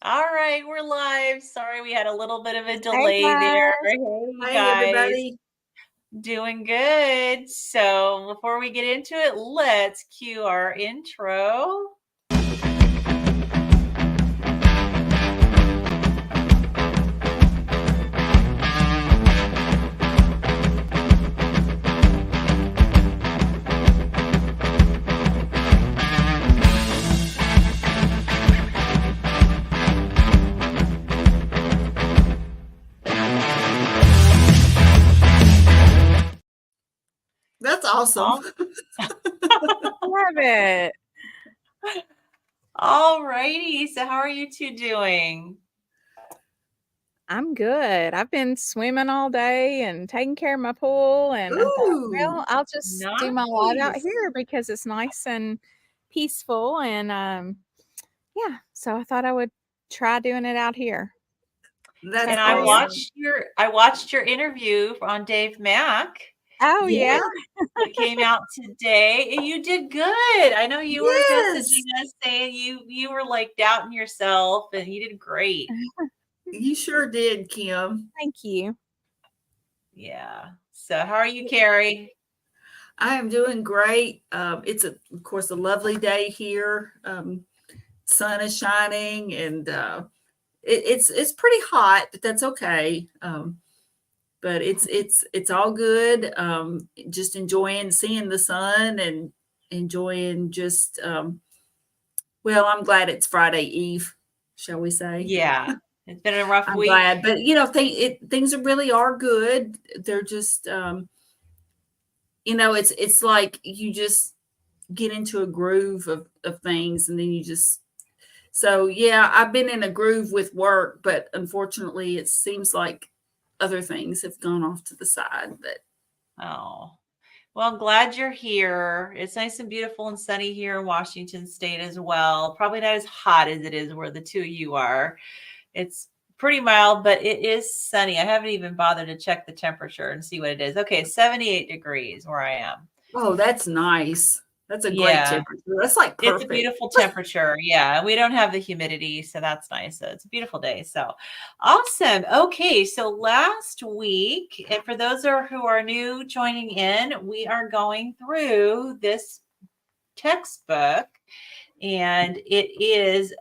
All right, we're live. Sorry, we had a little bit of a Hey delay there. guys. Hey, you Hi, guys, everybody. doing good. So, before we get into it, let's cue our intro. That's awesome. Love it. All righty. So, how are you two doing? I'm good. I've been swimming all day and taking care of my pool, and I thought, Ooh, well, I'll just do my live out Nice. here because it's nice and peaceful, and yeah. So I thought I would try doing it out here. that's And So how are you? I watched your interview on Dave Mack. Oh yeah, yeah. It came out today. And you did good. I know you were messaging yes, us saying you were like doubting yourself, and you did great. you sure did, Kim. Thank you. Yeah. So how are you, Carrie? I am doing great. It's of course a lovely day here. Sun is shining, and it's pretty hot, but that's okay. But it's all good. Just enjoying seeing the sun and enjoying just well, I'm glad it's Friday Eve, shall we say? Yeah. It's been a rough I'm week. glad, but things really are good. They're just, it's like you just get into a groove of things, and then you just. So yeah, I've been in a groove with work, but unfortunately, it seems like other things have gone off to the side. But Oh. Well, I'm glad you're here. It's nice and beautiful and sunny here in Washington State as well. Probably not as hot as it is where the two of you are. It's pretty mild, but it is sunny. I haven't even bothered to check the temperature and see what it is. Okay, 78 degrees where I am. oh, that's nice. That's a great Yeah. temperature. That's like It's a perfect. beautiful temperature. Yeah. We don't have the humidity, so that's nice. So it's a beautiful day. So awesome. Okay. So last week, and for those who are new joining in, we are going through this textbook, and it is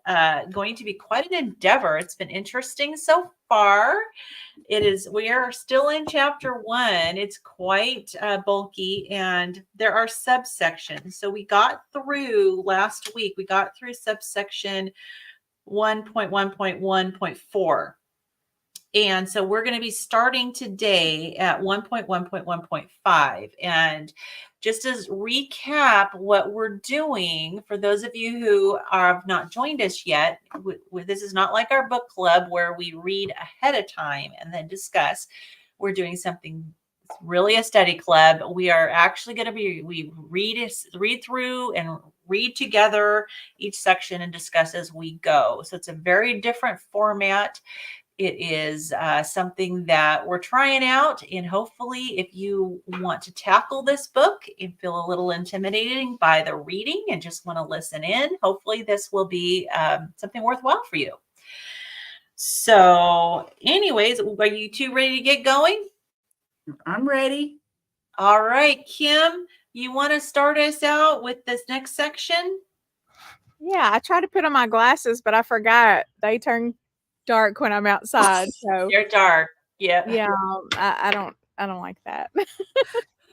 going to be quite an endeavor. It's been interesting so far. We are still in chapter 1. It's quite bulky, and there are subsections. So we got through last week, we got through subsection 1.1.1.4. And so we're going to be starting today at 1.1.1.5. And just as recap what we're doing, for those of you who have not joined us yet, this is not like our book club where we read ahead of time and then discuss. We're doing something really a study club. We are actually going to we read through and read together each section and discuss as we go. So it's a very different format. It is something that we're trying out, and hopefully if you want to tackle this book and feel a little intimidating by the reading and just want to listen in, hopefully this will be something worthwhile for you. So anyways, are you two ready to get going? I'm ready. All right, Kim, you want to start us out with this next section? Yeah, I tried to put on my glasses, but I forgot they turn dark when I'm outside. So They're dark. Yeah. yeah, I don't like that.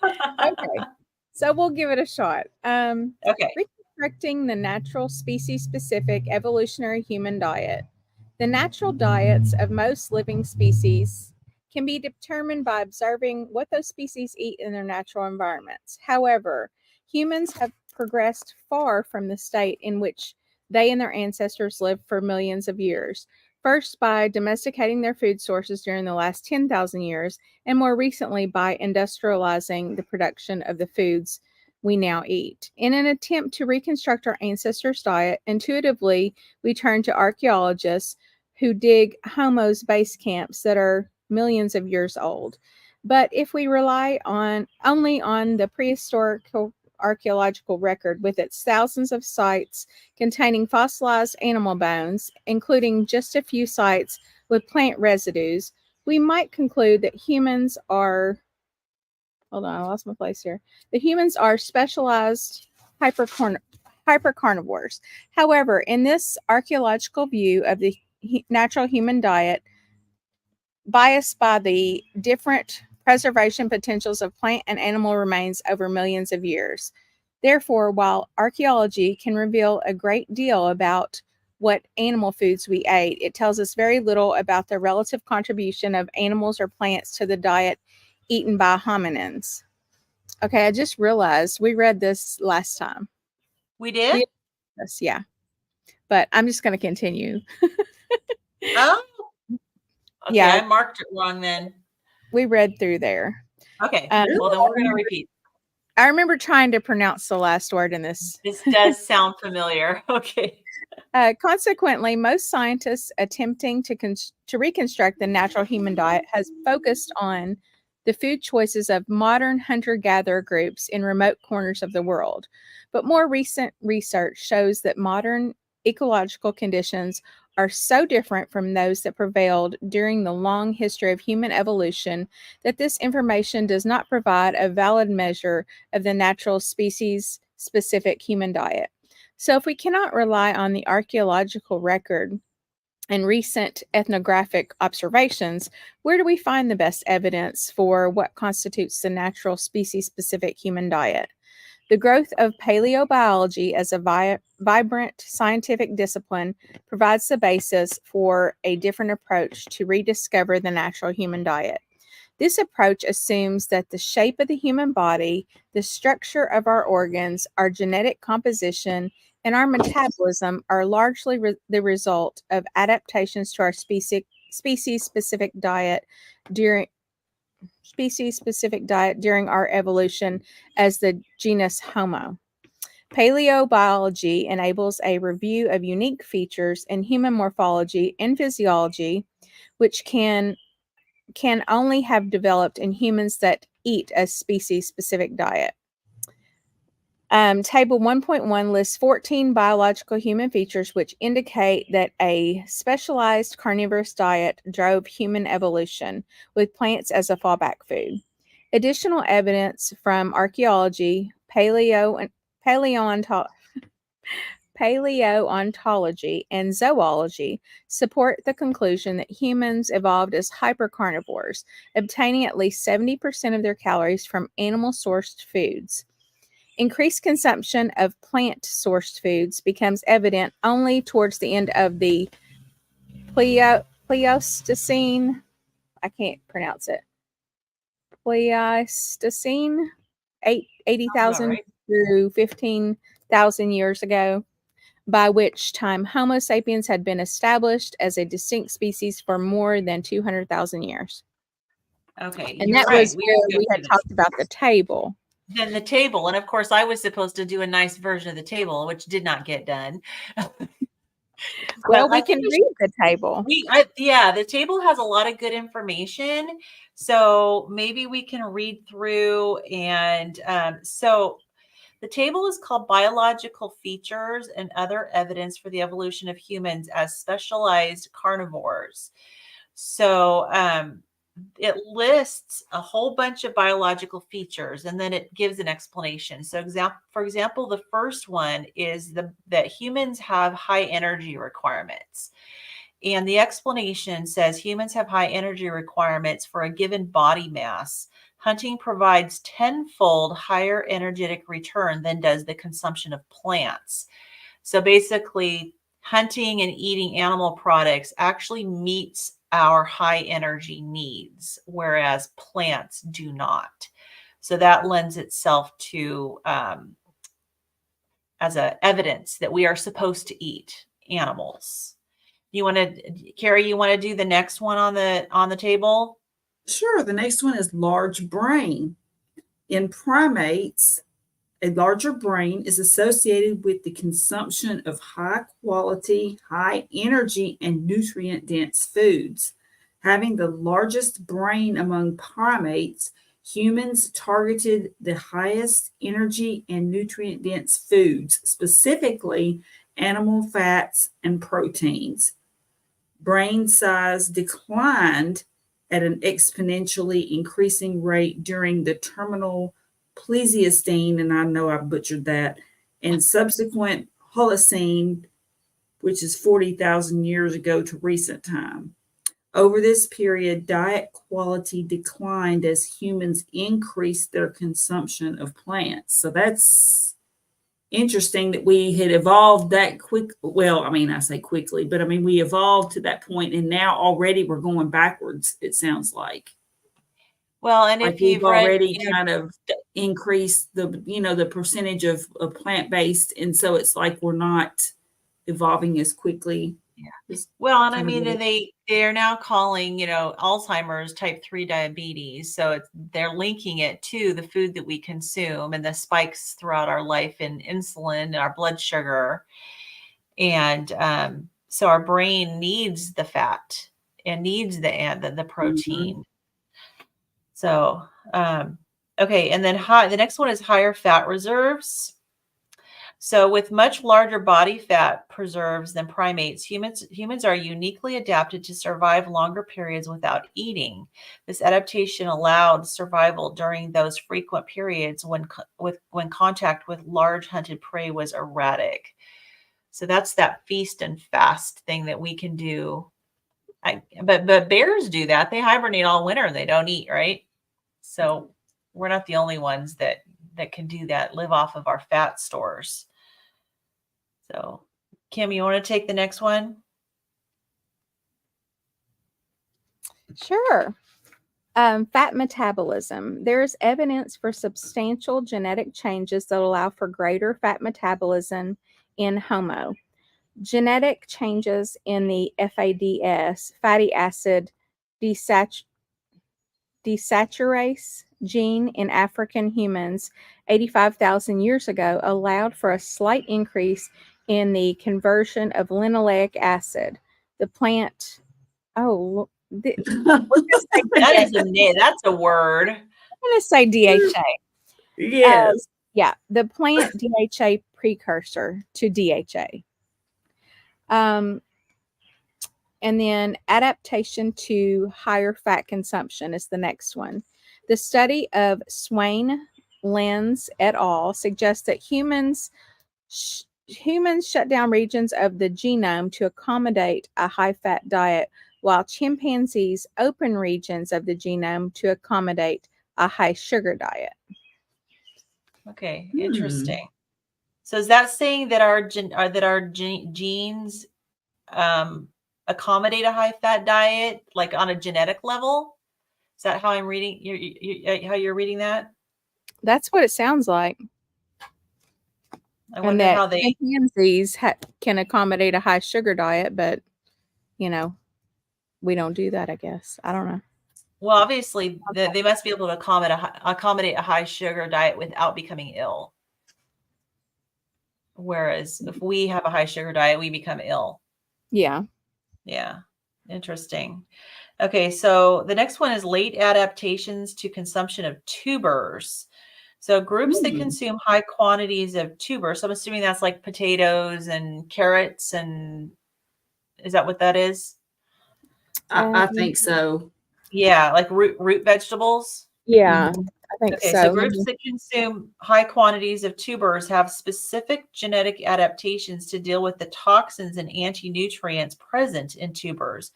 Okay. So we'll give it a shot. Okay. Reconstructing the natural species specific evolutionary human diet. The natural diets of most living species can be determined by observing what those species eat in their natural environments. However, humans have progressed far from the state in which they and their ancestors lived for millions of years. First, by domesticating their food sources during the last 10,000 years, and more recently by industrializing the production of the foods we now eat. In an attempt to reconstruct our ancestors' diet, intuitively, we turn to archaeologists who dig Homo's base camps that are millions of years old. But if we rely only on the prehistoric archaeological record with its thousands of sites containing fossilized animal bones, including just a few sites with plant residues, we might conclude that humans are, hold on, I lost my place here. The humans are specialized hypercarnivores. However, in this archaeological view of the natural human diet, biased by the different preservation potentials of plant and animal remains over millions of years. Therefore, while archaeology can reveal a great deal about what animal foods we ate, it tells us very little about the relative contribution of animals or plants to the diet eaten by hominins. Okay, I just realized we read this last time. We did? Yes, yeah. But I'm just going to continue. Oh, okay. Yeah, I marked it wrong then. we read through there. Okay. Well, then we're going to repeat. I remember trying to pronounce the last word in this. This does sound familiar. Okay. Consequently, most scientists attempting to reconstruct the natural human diet has focused on the food choices of modern hunter-gatherer groups in remote corners of the world. But more recent research shows that modern ecological conditions are so different from those that prevailed during the long history of human evolution that this information does not provide a valid measure of the natural species-specific human diet. So if we cannot rely on the archaeological record and recent ethnographic observations, where do we find the best evidence for what constitutes the natural species-specific human diet? The growth of paleobiology as a vibrant scientific discipline provides the basis for a different approach to rediscover the natural human diet. This approach assumes that the shape of the human body, the structure of our organs, our genetic composition, and our metabolism are largely the result of adaptations to our species-specific diet during our evolution as the genus Homo. Paleobiology enables a review of unique features in human morphology and physiology, which can only have developed in humans that eat a species-specific diet. Table 1.1 lists 14 biological human features which indicate that a specialized carnivorous diet drove human evolution, with plants as a fallback food. Additional evidence from archaeology, paleontology, and zoology support the conclusion that humans evolved as hypercarnivores, obtaining at least 70% of their calories from animal-sourced foods. Increased consumption of plant-sourced foods becomes evident only towards the end of the Pleistocene. I can't pronounce it. Pleistocene, 80,000 right. through 15,000 years ago, by which time Homo sapiens had been established as a distinct species for more than 200,000 years. Okay. And You're that right. was where we had talked about the table. Then the table. And of course, I was supposed to do a nice version of the table, which did not get done. Well, we can read the table. Yeah, the table has a lot of good information. So maybe we can read through. And so the table is called Biological Features and Other Evidence for the Evolution of Humans as Specialized Carnivores. So it lists a whole bunch of biological features and then it gives an explanation. So for example, the first one is that humans have high energy requirements. And the explanation says humans have high energy requirements for a given body mass. Hunting provides tenfold higher energetic return than does the consumption of plants. So basically, hunting and eating animal products actually meets our high energy needs, whereas plants do not. So that lends itself to as a evidence that we are supposed to eat animals. Carrie, you want to do the next one on the table? Sure. The next one is large brain. In primates, a larger brain is associated with the consumption of high quality, high energy, and nutrient dense foods. Having the largest brain among primates, humans targeted the highest energy and nutrient dense foods, specifically animal fats and proteins. Brain size declined at an exponentially increasing rate during the terminal Pleistocene, and I know I butchered that, and subsequent Holocene, which is 40,000 years ago to recent time. Over this period, diet quality declined as humans increased their consumption of plants. So that's interesting that we had evolved that quick. Well, I mean, I say quickly, but I mean, we evolved to that point, and now already we're going backwards, it sounds like. Well, and Like if we've you've read, already kind of increased the percentage of plant-based, and so it's like we're not evolving as quickly. yeah. Well, and I mean, What they're now calling, Alzheimer's type 3 diabetes. So they're linking it to the food that we consume and the spikes throughout our life in insulin and our blood sugar. And so our brain needs the fat and needs the protein. So, okay. And then the next one is higher fat reserves. So with much larger body fat preserves than primates, humans are uniquely adapted to survive longer periods without eating. This adaptation allowed survival during those frequent periods when contact with large hunted prey was erratic. So that's that feast and fast thing that we can do. But bears do that. They hibernate all winter and they don't eat, right? So we're not the only ones that can do that, live off of our fat stores. So, Kim, you want to take the next one? Sure. Fat metabolism. There is evidence for substantial genetic changes that allow for greater fat metabolism in Homo. Genetic changes in the FADS, fatty acid desaturase gene in African humans 85,000 years ago allowed for a slight increase in the conversion of linoleic acid. The plant, we're gonna say That's a word. I'm going to say DHA. Yes. Yeah, the plant DHA precursor to DHA. And then adaptation to higher fat consumption is the next one. The study of Swain, Lenz et al. Suggests that humans shut down regions of the genome to accommodate a high-fat diet, while chimpanzees open regions of the genome to accommodate a high-sugar diet. Okay, interesting. So is that saying that our genes accommodate a high-fat diet, like on a genetic level? Is that how I'm reading? How you're reading that? That's what it sounds like. I wonder how they chimpanzees can accommodate a high sugar diet, but we don't do that. I guess I don't know. Well, obviously, they must be able to accommodate a high sugar diet without becoming ill. Whereas if we have a high sugar diet, we become ill. Yeah. Yeah. Interesting. Okay, so the next one is late adaptations to consumption of tubers. So groups that consume high quantities of tubers, so I'm assuming that's like potatoes and carrots, and is that what that is? I think so. Yeah, like root vegetables. Yeah, I think Okay, so. so groups that consume high quantities of tubers have specific genetic adaptations to deal with the toxins and anti-nutrients present in tubers.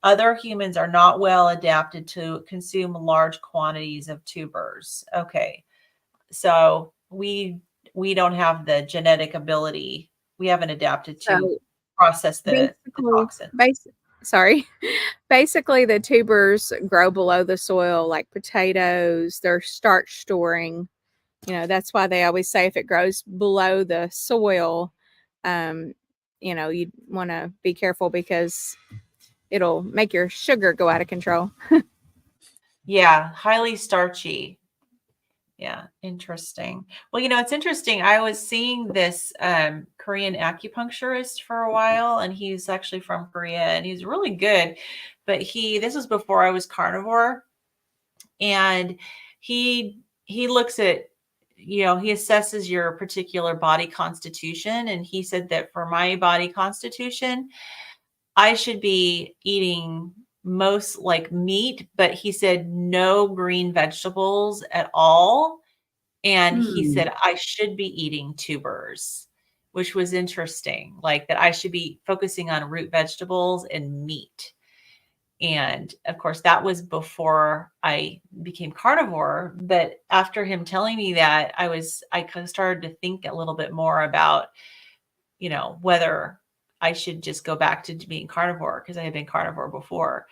Other humans are not well adapted to consume large quantities of tubers. Okay, so we don't have the genetic ability. We haven't adapted to process the toxin. Basically, the tubers grow below the soil like potatoes. They're starch storing. That's why they always say if it grows below the soil, you'd want to be careful because it'll make your sugar go out of control. Yeah, highly starchy. Yeah, interesting. Well, it's interesting. I was seeing this Korean acupuncturist for a while, and he's actually from Korea, and he's really good. But this was before I was carnivore, and he looks at, he assesses your particular body constitution. And he said that for my body constitution, I should be eating most like meat, but he said no green vegetables at all. And he said I should be eating tubers, which was interesting, like that I should be focusing on root vegetables and meat. And of course, that was before I became carnivore. But after him telling me that, I kind of started to think a little bit more about, whether I should just go back to being carnivore, because I had been carnivore before.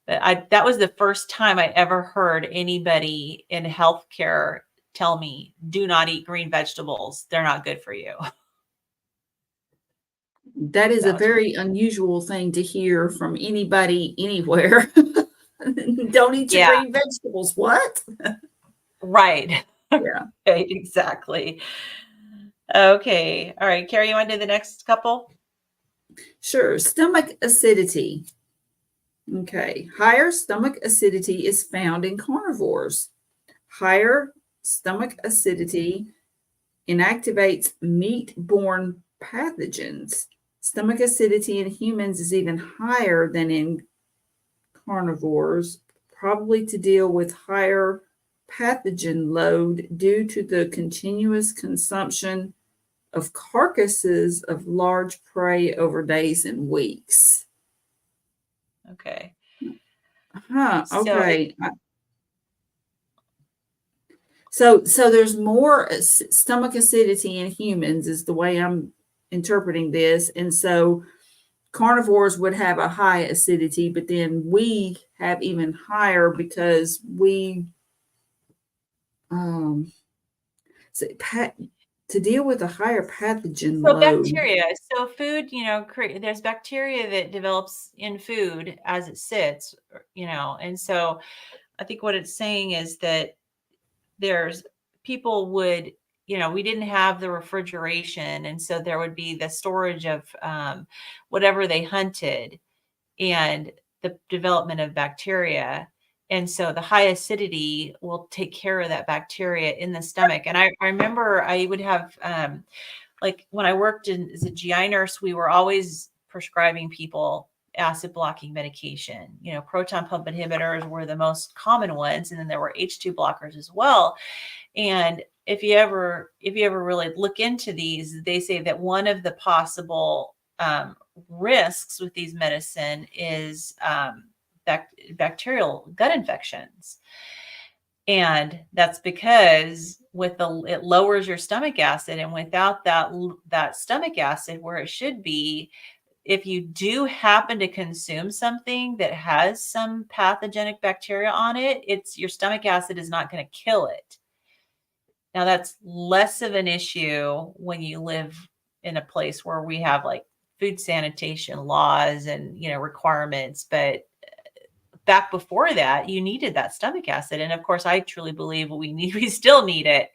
But that was the first time I ever heard anybody in healthcare tell me, do not eat green vegetables. They're not good for you. That is That a was very unusual thing to hear from anybody anywhere. Don't eat your green vegetables. What? right. Yeah. Right, exactly. Okay. All right. Carrie, you want to do the next couple? Sure. Stomach acidity. Okay. Higher stomach acidity is found in carnivores. Higher stomach acidity inactivates meat-borne pathogens. Stomach acidity in humans is even higher than in carnivores, probably to deal with higher pathogen load due to the continuous consumption of carcasses of large prey over days and weeks. Okay. Okay. So there's more stomach acidity in humans is the way I'm interpreting this. And so carnivores would have a high acidity, but then we have even higher because we to deal with a higher pathogen load. Bacteria. So food, there's bacteria that develops in food as it sits, and so I think what it's saying is that there's people would, we didn't have the refrigeration. And so there would be the storage of whatever they hunted and the development of bacteria. And so the high acidity will take care of that bacteria in the stomach. And I remember I would have, like when I worked as a GI nurse, we were always prescribing people acid blocking medication. Proton pump inhibitors were the most common ones. And then there were H2 blockers as well. And if you ever really look into these, they say that one of the possible risks with these medicine is bacterial gut infections. And that's because it lowers your stomach acid, and without that stomach acid where it should be, if you do happen to consume something that has some pathogenic bacteria on it, your stomach acid is not going to kill it. Now that's less of an issue when you live in a place where we have like food sanitation laws and, requirements, but back before that, you needed that stomach acid. And of course, I truly believe we still need it.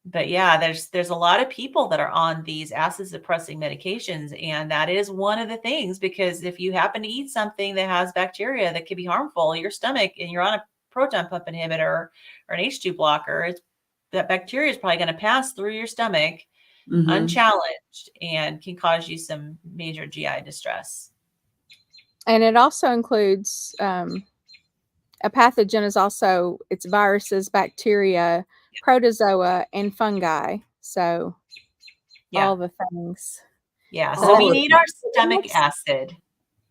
But yeah, there's a lot of people that are on these acid suppressing medications. And that is one of the things, because if you happen to eat something that has bacteria that could be harmful in your stomach and you're on a proton pump inhibitor or an H2 blocker, that bacteria is probably going to pass through your stomach unchallenged and can cause you some major GI distress. And it also includes a pathogen is also, it's viruses, bacteria, protozoa, and fungi. So all the things. Yeah. So we need our stomach acid.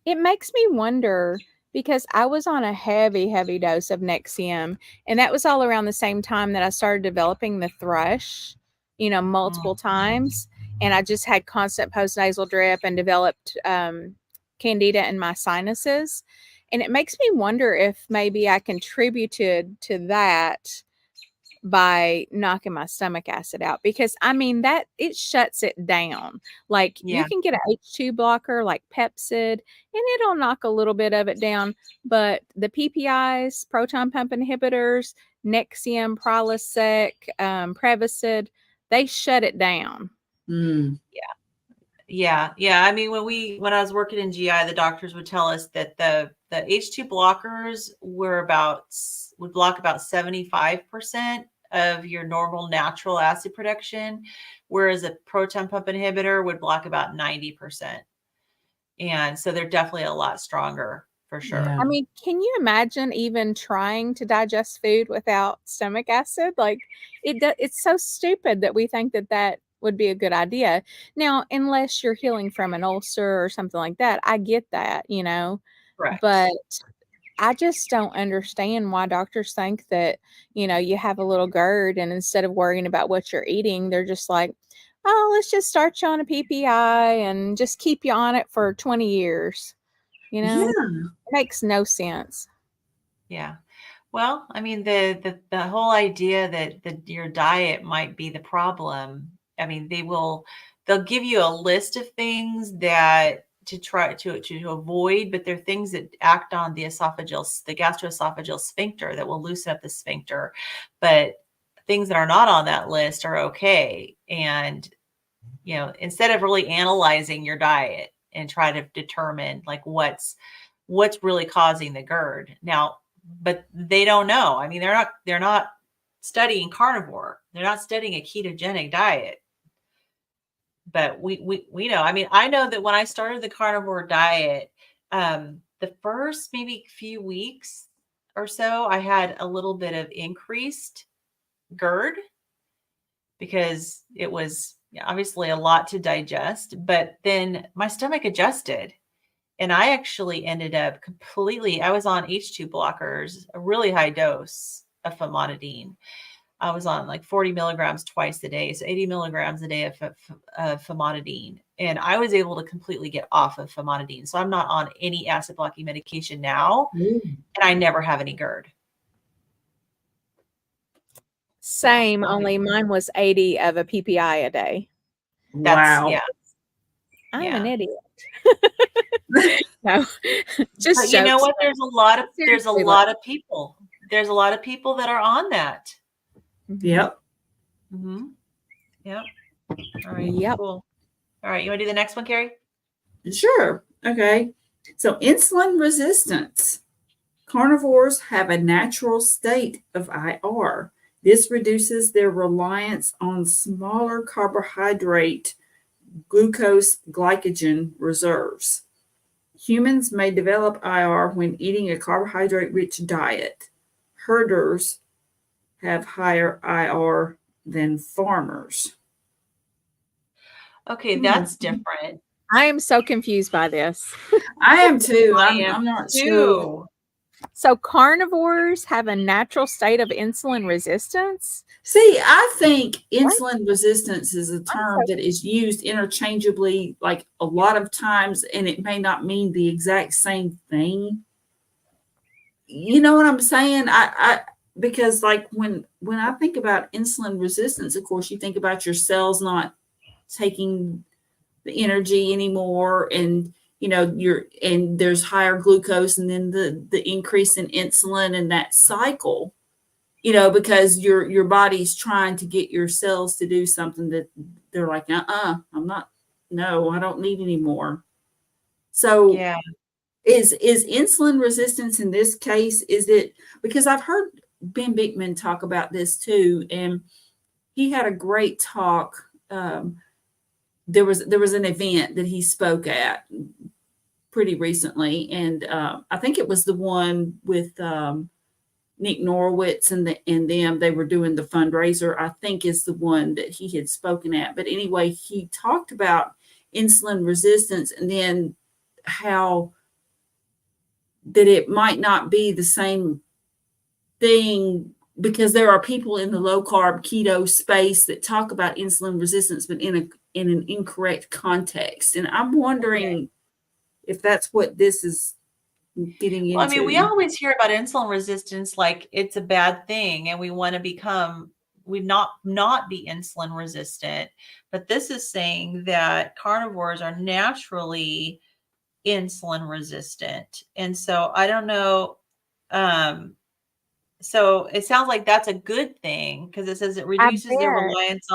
It makes me wonder, because I was on a heavy, heavy dose of Nexium, and that was all around the same time that I started developing the thrush, multiple times. And I just had constant postnasal drip and developed candida in my sinuses. And it makes me wonder if maybe I contributed to that by knocking my stomach acid out, because that it shuts it down. Like you can get an H2 blocker like Pepcid and it'll knock a little bit of it down, but the PPIs, proton pump inhibitors, Nexium, Prilosec, Prevacid, they shut it down. Yeah. I mean, when I was working in GI, the doctors would tell us that the the H2 blockers would block about 75% of your normal natural acid production, whereas a proton pump inhibitor would block about 90%. And so they're definitely a lot stronger for sure. Yeah. I mean, can you imagine even trying to digest food without stomach acid? Like, it's so stupid that we think that that would be a good idea. Now, unless you're healing from an ulcer or something like that, I get that, you know, Correct. but I just don't understand why doctors think that, you know, you have a little GERD and instead of worrying about what you're eating, they're just like, oh, let's just start you on a PPI and just keep you on it for 20 years. You know, Yeah. it makes no sense. Yeah. Well, I mean, the whole idea that your diet might be the problem. I mean, they'll give you a list of things that to try to avoid, but they're things that act on the gastroesophageal sphincter that will loosen up the sphincter. But things that are not on that list are okay. And, you know, instead of really analyzing your diet and try to determine like what's really causing the GERD. Now, but they don't know. I mean, they're not studying carnivore. They're not studying a ketogenic diet. But we know. I mean, I know that when I started the carnivore diet, the first maybe few weeks or so, I had a little bit of increased GERD because it was obviously a lot to digest. But then my stomach adjusted. And I actually ended up I was on H2 blockers, a really high dose of famotidine. I was on like 40 milligrams twice a day, so 80 milligrams a day of famotidine. And I was able to completely get off of famotidine. So I'm not on any acid blocking medication now, and I never have any GERD. Same, So, only mine was 80 of a PPI a day. Wow. yeah. I'm Yeah. an idiot. No, just But you know jokes. what? There's a lot of people. There's a lot of people that are on that. Yep. Mm-hmm. Yep. All right. Yep. Cool. All right. You want to do the next one, Carrie? Sure. Okay. So insulin resistance. Carnivores have a natural state of IR. This reduces their reliance on smaller carbohydrate glucose glycogen reserves. Humans may develop IR when eating a carbohydrate rich diet. Herders have higher IR than farmers. Okay, that's different. I am so confused by this. I am too. I I'm am not too. sure. So carnivores have a natural state of insulin resistance? See, I think insulin resistance is a term that is used interchangeably like a lot of times, and it may not mean the exact same thing. You know what I'm saying? I because like when I think about insulin resistance, of course, you think about your cells not taking the energy anymore, and you know and there's higher glucose, and then the increase in insulin, and that cycle, you know, because your body's trying to get your cells to do something that they're like, I'm not, no, I don't need any more. So Yeah. is insulin resistance in this case, is it, because I've heard Ben Bickman talk about this too, and he had a great talk. There was an event that he spoke at pretty recently, and I think it was the one with Nick Norwitz and them. They were doing the fundraiser, I think is the one that he had spoken at. But anyway, he talked about insulin resistance, and then how that it might not be the same thing, because there are people in the low carb keto space that talk about insulin resistance, but in an incorrect context. And I'm wondering if that's what this is getting into. Well, I mean, we always hear about insulin resistance like it's a bad thing, and we want to not be insulin resistant. But this is saying that carnivores are naturally insulin resistant. And so I don't know. So it sounds like that's a good thing because it says it I reduces their bet. reliance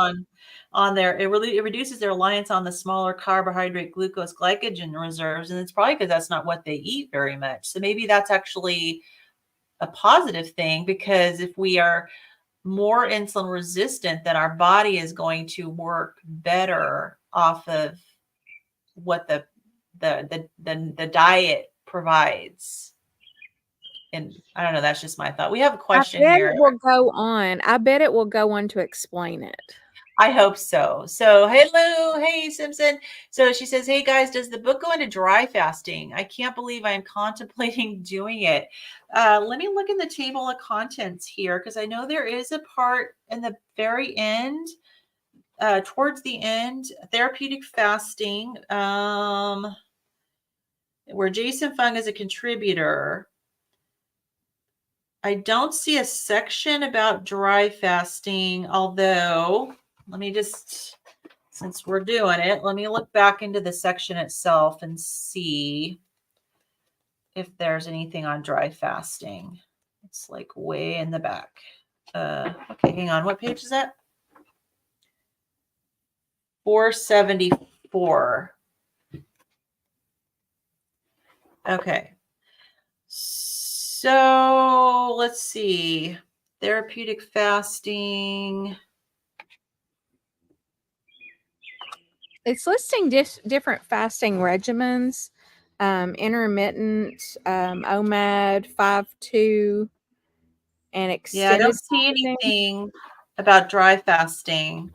on their it reduces their reliance on the smaller carbohydrate, glucose, glycogen reserves, and it's probably because that's not what they eat very much. So maybe that's actually a positive thing, because if we are more insulin resistant, then our body is going to work better off of what the diet provides. And I don't know, that's just my thought. We have a I question bet here. it will go on. I bet it will go on to explain it. I hope so. So, hello, hey Simpson. So she says, "Hey guys, does the book go into dry fasting? I can't believe I'm contemplating doing it." Let me look in the table of contents here, because I know there is a part in the very end, towards the end, therapeutic fasting, where Jason Fung is a contributor. I don't see a section about dry fasting, although let me just, since we're doing it, let me look back into the section itself and see if there's anything on dry fasting. It's like way in the back. Okay, hang on. What page is that? 474. Okay. So let's see. Therapeutic fasting. It's listing different fasting regimens, intermittent, OMAD, 5-2, and Yeah, I extended don't see fasting. anything about dry fasting,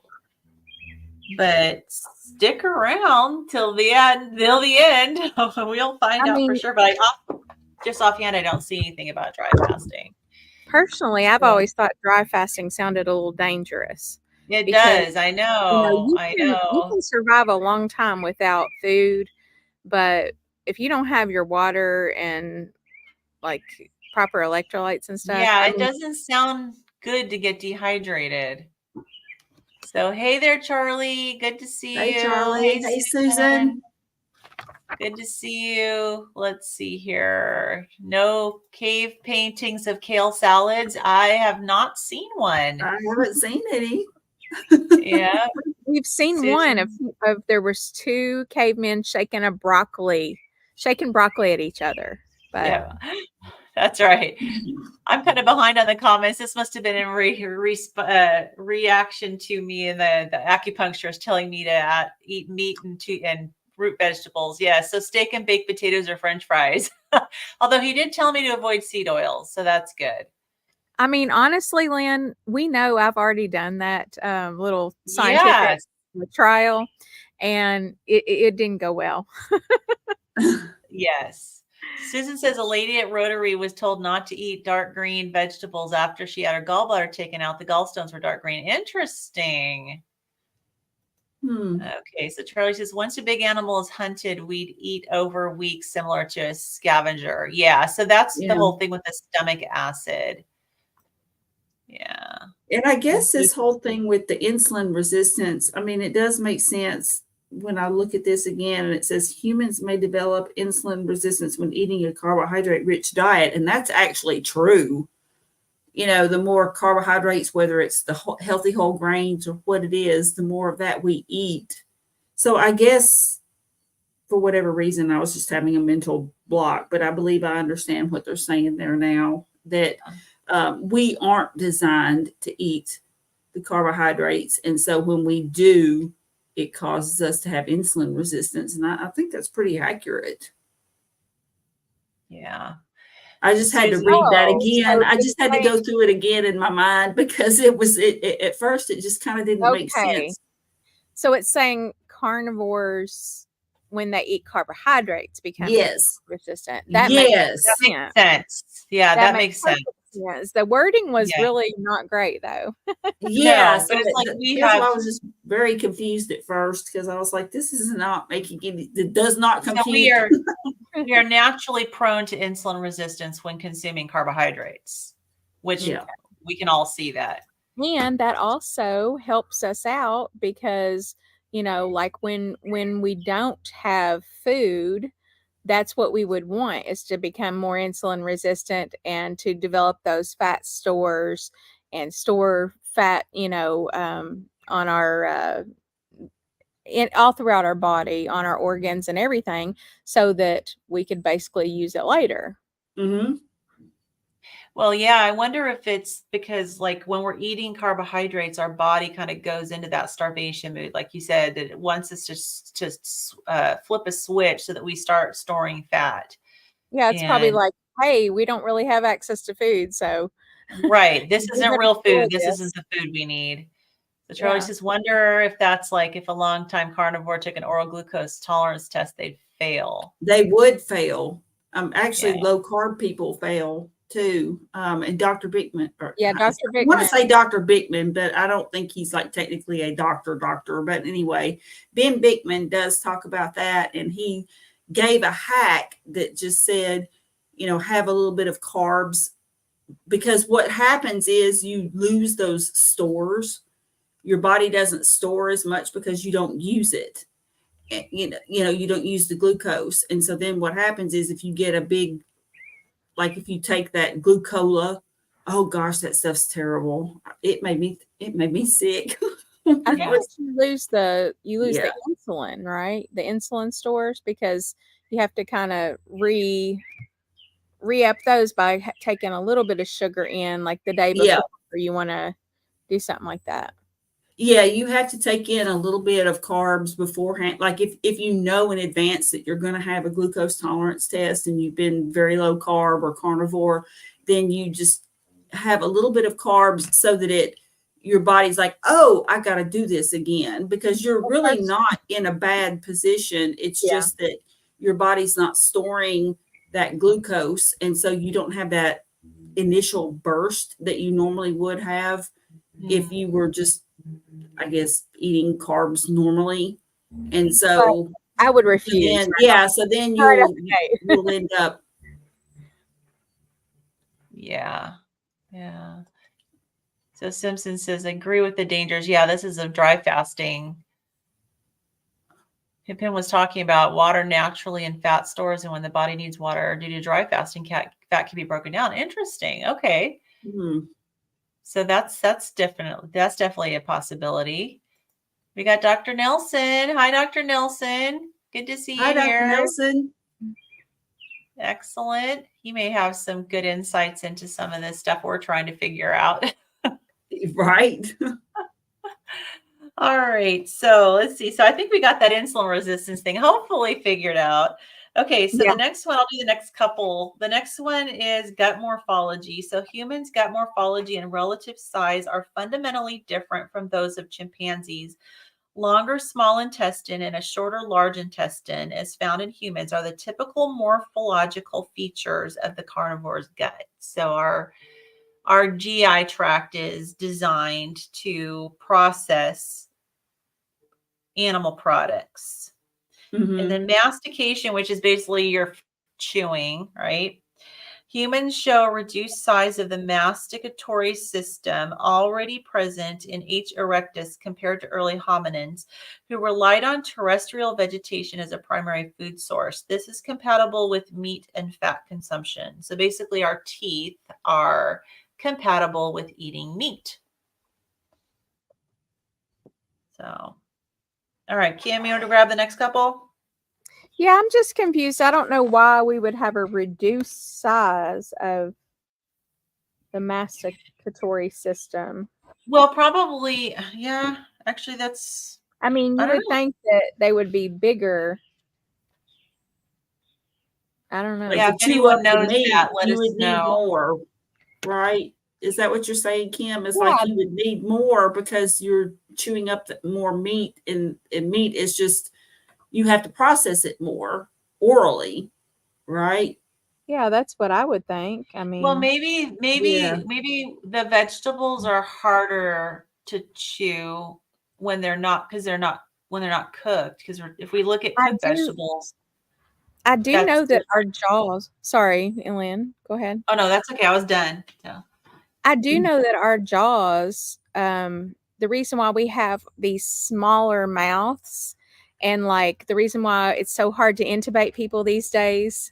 but stick around till the end. Till the end, we'll find I out for mean, sure. But just offhand, I don't see anything about dry fasting. personally, I've So always thought dry fasting sounded a little dangerous it because does. I know. I you know. can survive a long time without food, but if you don't have your water and like proper electrolytes and stuff, Yeah, I it mean, doesn't sound good to get dehydrated. So hey there, Charlie. Good to see Hey, you. Charlie. Hey, Hey, Susan. Susan. Good to see you. Let's see here. No cave paintings of kale salads. I have not seen one. I haven't seen any. Yeah, we've seen one Susan. of there was two cavemen shaking broccoli at each other. But Yeah, that's right. I'm kind of behind on the comments. This must have been in reaction to me and the acupuncturist telling me to eat meat and root vegetables. Yeah, so steak and baked potatoes or French fries. Although he did tell me to avoid seed oils, so that's good. I mean, honestly, Lynn, we know I've already done that little scientific Yes, trial, and it didn't go well. yes. Susan says a lady at Rotary was told not to eat dark green vegetables after she had her gallbladder taken out. The gallstones were dark green. Interesting. Okay, so Charlie says once a big animal is hunted, we'd eat over weeks, similar to a scavenger. Yeah, so that's the Yeah. whole thing with the stomach acid. Yeah. And I guess this whole thing with the insulin resistance, I mean, it does make sense when I look at this again, and it says humans may develop insulin resistance when eating a carbohydrate rich diet. And that's actually true. You know, the more carbohydrates, whether it's the healthy whole grains or what it is, the more of that we eat. So I guess for whatever reason, I was just having a mental block, but I believe I understand what they're saying there now, that we aren't designed to eat the carbohydrates. And so when we do, it causes us to have insulin resistance. And I think that's pretty accurate. Yeah. I just had to Susan. read that Oh, again. so I it's just had to saying, go through it again in my mind because it at first it just kind of didn't make okay, sense. so it's saying carnivores, when they eat carbohydrates, become Yes. resistant. That makes Yes. That makes sense. sense. Yeah, That that makes makes sense. perfect sense. The wording was Yeah. really not great, though. Yeah. No, but So it's like we that's why have, I was just very confused at first because I was like, this is not making any, it does not so compute. we are naturally prone to insulin resistance when consuming carbohydrates, which Yeah. we can all see that. And that also helps us out because, like when we don't have food, that's what we would want, is to become more insulin resistant and to develop those fat stores and store fat, on our all throughout our body, on our organs and everything, so that we could basically use it later. Mm-hmm. Well, yeah, I wonder if it's because like when we're eating carbohydrates, our body kind of goes into that starvation mood, like you said, that it wants us to flip a switch so that we start storing fat. Yeah, it's probably And like, hey, we don't really have access to food, so right, this we isn't better real store food. This isn't this. the food we need. So Charlie Yeah. says, wonder if that's like if a longtime carnivore took an oral glucose tolerance test, they'd fail. They would fail. Actually, Yeah. low carb people fail too. And Dr. Bickman, Yeah, I Dr. want to Bickman. say Dr. Bickman, but I don't think he's like technically a doctor. But anyway, Ben Bickman does talk about that, and he gave a hack that just said, have a little bit of carbs, because what happens is you lose those stores. Your body doesn't store as much because you don't use it. You don't use the glucose, and so then what happens is if you get a big, like if you take that glucola, oh gosh, that stuff's terrible. It made me sick. I think Yeah. it's you lose the Yeah. insulin, right? The insulin stores, because you have to kind of re-up those by taking a little bit of sugar in like the day Yeah. before you want to do something like that. Yeah, you have to take in a little bit of carbs beforehand. Like if you know in advance that you're going to have a glucose tolerance test and you've been very low carb or carnivore, then you just have a little bit of carbs so that your body's like, oh, I got to do this again, because you're really not in a bad position. It's Yeah. just that your body's not storing that glucose, and so you don't have that initial burst that you normally would have if you were just, I guess, eating carbs normally. And But so I would refuse. so then Right you'll away. you'll end up. Yeah. Yeah. So Simpson says, agree with the dangers. Yeah, this is a dry fasting. Pippin was talking about water naturally in fat stores, and when the body needs water due to dry fasting, fat can be broken down. Interesting. Okay. So that's definitely a possibility. We got Dr. Nelson. Hi, Dr. Nelson. Good to see Hi, you Dr. here. Nelson. Excellent. He may have some good insights into some of this stuff we're trying to figure out. Right. All right. So let's see. So I think we got that insulin resistance thing hopefully figured out. Okay. So Yeah. the next one, I'll do the next couple. The next one is gut morphology. So humans' gut morphology and relative size are fundamentally different from those of chimpanzees. Longer small intestine and a shorter large intestine, as found in humans, are the typical morphological features of the carnivore's gut. So our GI tract is designed to process animal products. And then mastication, which is basically your chewing, right? Humans show a reduced size of the masticatory system already present in H. erectus compared to early hominins who relied on terrestrial vegetation as a primary food source. This is compatible with meat and fat consumption. So basically our teeth are compatible with eating meat. So, all right, Kim, you want to grab the next couple? Yeah, I'm just confused. I don't know why we would have a reduced size of the masticatory system. Well, probably, yeah. Actually, that's, I mean, I you don't would know. think that they would be bigger. I don't know. Like Yeah, to if chew anyone up the knows meat, that, let you us would need know. more, right? Is that what you're saying, Kim? It's Yeah. like you would need more because you're chewing up more meat, and meat is just, you have to process it more orally, right? Yeah, that's what I would think. I Well, mean, Yeah. maybe the vegetables are harder to chew when they're not, because when they're not cooked. Because if we look at I cooked do vegetables, I do that's know that our different. jaws, sorry, Ellen, go ahead. Oh no, that's okay. I was done. So. I do know that our jaws, the reason why we have these smaller mouths And like the reason why it's so hard to intubate people these days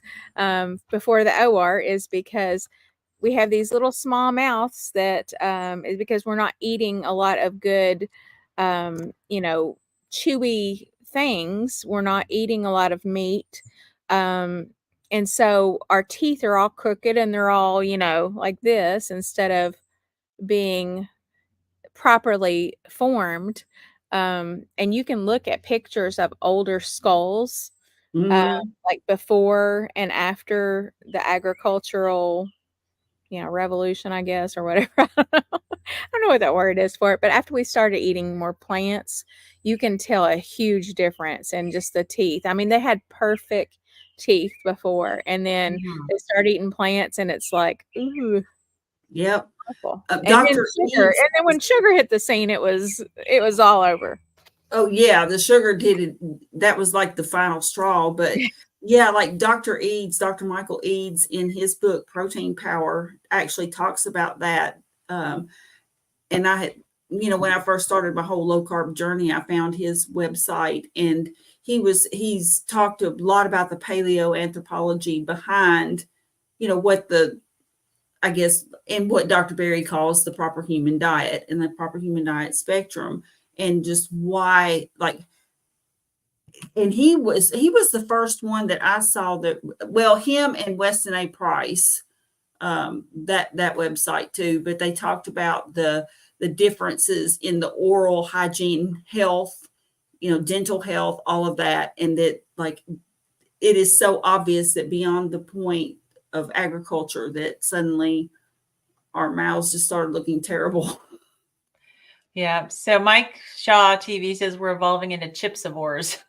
before the OR is because we have these little small mouths that is because we're not eating a lot of good, chewy things. We're not eating a lot of meat. And so our teeth are all crooked and they're all, like this instead of being properly formed. And you can look at pictures of older skulls, like before and after the agricultural, revolution, I guess, or whatever. I don't know what that word is for it, but after we started eating more plants, you can tell a huge difference in just the teeth. I mean, they had perfect teeth before, and then they start eating plants, and it's like, ooh, Yep. awful. And then Dr. sugar, Eads, and then when sugar hit the scene, it was all over. oh yeah, the sugar did it. That was like the final straw. But yeah, like Dr. Michael Eads in his book Protein Power actually talks about that. And I had, when I first started my whole low carb journey, I found his website, and he's talked a lot about the paleo anthropology behind, what I guess, and what Dr. Berry calls the proper human diet and the proper human diet spectrum, and just why, like, and he was the first one that I saw that, well, him and Weston A. Price, that website too, but they talked about the differences in the oral hygiene, health, dental health, all of that, and that, like, it is so obvious that beyond the point of agriculture that suddenly our mouths just started looking terrible. Yeah. So Mike Shaw TV says we're evolving into chipsivores.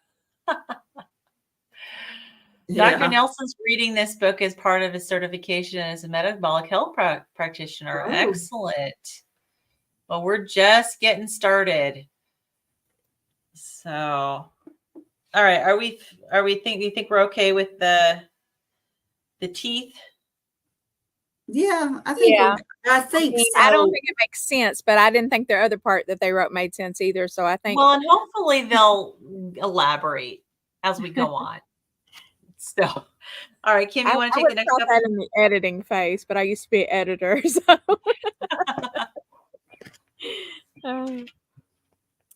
Yeah. Dr. Nelson's reading this book as part of his certification as a metabolic health practitioner. Oh. Excellent. Well, we're just getting started. So, all right. You think we're okay with the teeth? Yeah, I think Yeah. I think so. I don't think it makes sense, but I didn't think the other part that they wrote made sense either. So I think, well, and hopefully they'll elaborate as we go on. So, all right, Kim, you want to take the next couple? That in the editing phase, but I used to be an editor. So.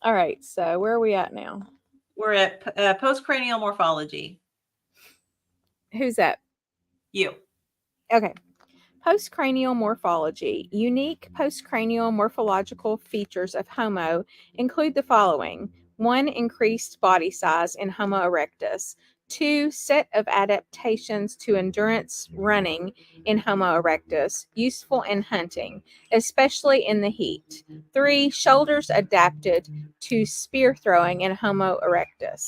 All right. So where are we at now? We're at postcranial morphology. Who's that? You. Okay. Postcranial morphology. Unique postcranial morphological features of Homo include the following: 1, increased body size in Homo erectus; 2, set of adaptations to endurance running in Homo erectus, useful in hunting, especially in the heat; 3, shoulders adapted to spear throwing in Homo erectus.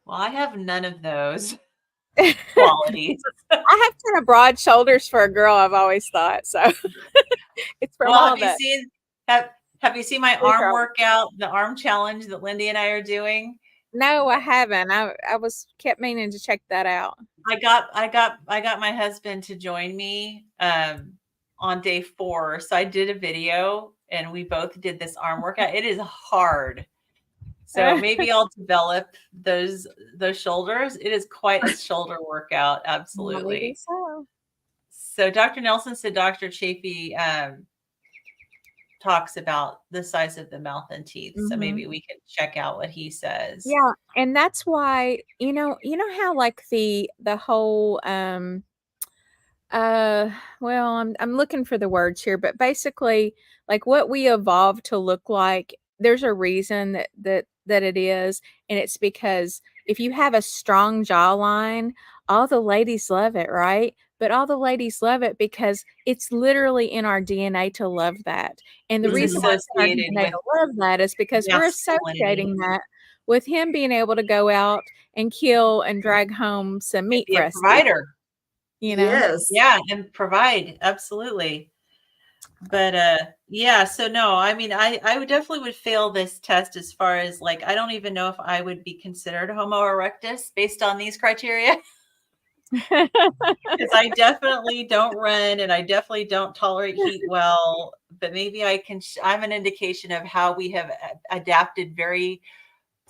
Well, I have none of those qualities. I have kind of broad shoulders for a girl, I've always thought. So it's from all that. Have you seen my arm workout, the arm challenge that Lindy and I are doing? No, I haven't. I kept meaning to check that out. I got my husband to join me on day 4. So I did a video and we both did this arm workout. It is hard. So maybe I'll develop those shoulders. It is quite a shoulder workout. Absolutely. Maybe So Dr. Nelson said Dr. Chafee talks about the size of the mouth and teeth. So maybe we can check out what he says. Yeah. And that's why, you know how like the whole, well, I'm looking for the words here, but basically like what we evolved to look like, there's a reason that it is. And it's because if you have a strong jawline, all the ladies love it, right? But all the ladies love it because it's literally in our DNA to love that. And the reason why it's in our DNA to love that is because we're associating that with him being able to go out and kill and drag home some meat for us. Provider. Yes. Yeah, and provide. Absolutely. But yeah, so no, I mean, I would definitely fail this test as far as like, I don't even know if I would be considered Homo erectus based on these criteria. Because I definitely don't run and I definitely don't tolerate heat well, but maybe I'm an indication of how we have adapted very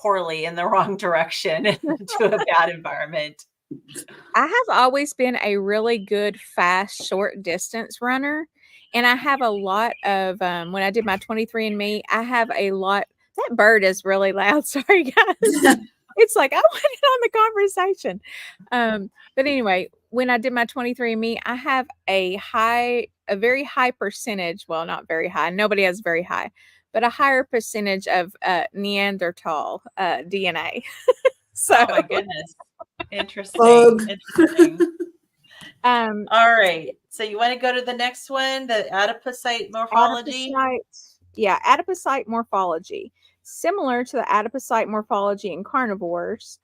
poorly in the wrong direction to a bad environment. I have always been a really good, fast, short distance runner. And I have a lot of, when I did my 23andMe, I have a lot. That bird is really loud. Sorry, guys. It's like I wanted on the conversation. But anyway, when I did my 23andMe, I have a very high percentage. Well, not very high. Nobody has very high, but a higher percentage of Neanderthal DNA. So, Oh my goodness. Interesting. Bug. Interesting. um, All right. So you want to go to the next one, the adipocyte morphology? Adipocyte morphology. Similar to the adipocyte morphology in carnivores,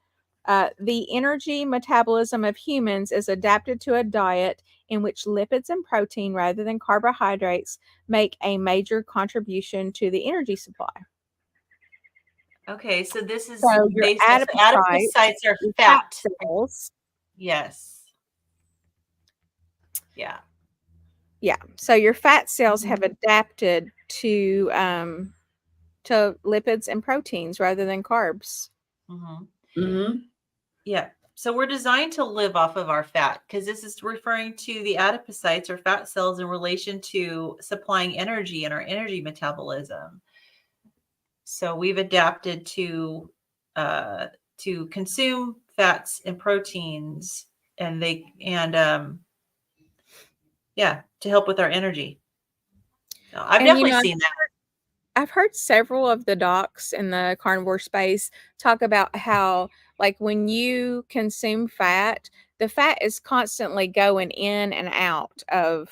the energy metabolism of humans is adapted to a diet in which lipids and protein rather than carbohydrates make a major contribution to the energy supply. Okay, so this is So your basically adipocytes are your fat. cells. Yes. Yeah. Yeah. So your fat cells have adapted to lipids and proteins rather than carbs. Yeah. So we're designed to live off of our fat because this is referring to the adipocytes or fat cells in relation to supplying energy and our energy metabolism. So we've adapted to consume fats and proteins, and to help with our energy. So I've definitely seen that. I've heard several of the docs in the carnivore space talk about how, like, when you consume fat, the fat is constantly going in and out of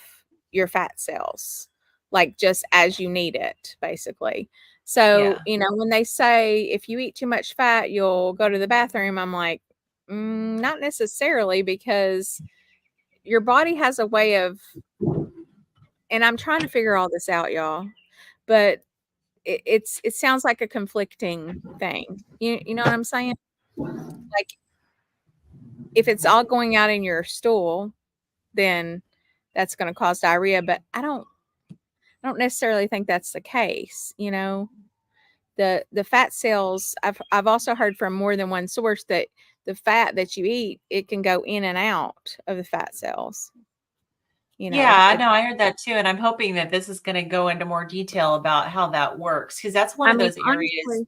your fat cells, like just as you need it, basically. So, Yeah. when they say if you eat too much fat, you'll go to the bathroom, I'm like, not necessarily, because your body has a way of, and I'm trying to figure all this out, y'all, but it sounds like a conflicting thing. You know what I'm saying? Like, if it's all going out in your stool, then that's going to cause diarrhea. But I don't necessarily think that's the case. The fat cells. I've also heard from more than one source that the fat that you eat, it can go in and out of the fat cells. Yeah, no, I heard that too. And I'm hoping that this is going to go into more detail about how that works, because that's one of those areas. Honestly,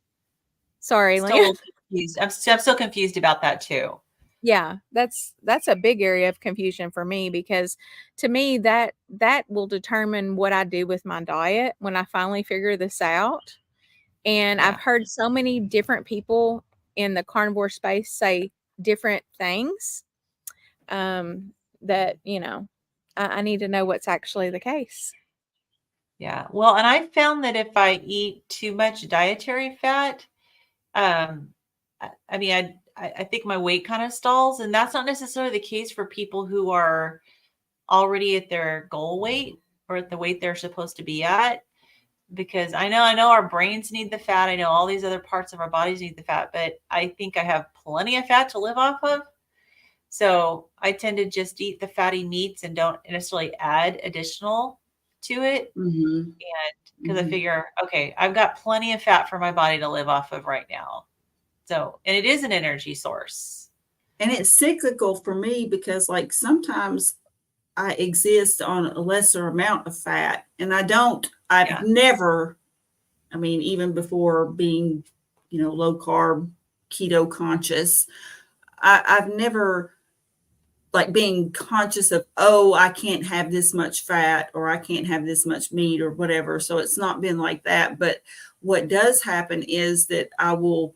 sorry, Still confused. I'm still confused about that too. Yeah, that's a big area of confusion for me, because to me that will determine what I do with my diet when I finally figure this out. And I've heard so many different people in the carnivore space say different things, that I need to know what's actually the case. Yeah. Well, and I found that if I eat too much dietary fat, I mean, I think my weight kind of stalls, and that's not necessarily the case for people who are already at their goal weight or at the weight they're supposed to be at. Because I know our brains need the fat. I know all these other parts of our bodies need the fat, but I think I have plenty of fat to live off of. So I tend to just eat the fatty meats and don't necessarily add additional to it. And because I figure, okay, I've got plenty of fat for my body to live off of right now. So, and it is an energy source. And it's cyclical for me because, like, sometimes I exist on a lesser amount of fat, and I've never, I mean, even before being, low carb, keto conscious, I've never, like, being conscious of, oh, I can't have this much fat, or I can't have this much meat, or whatever. So it's not been like that. But what does happen is that I will,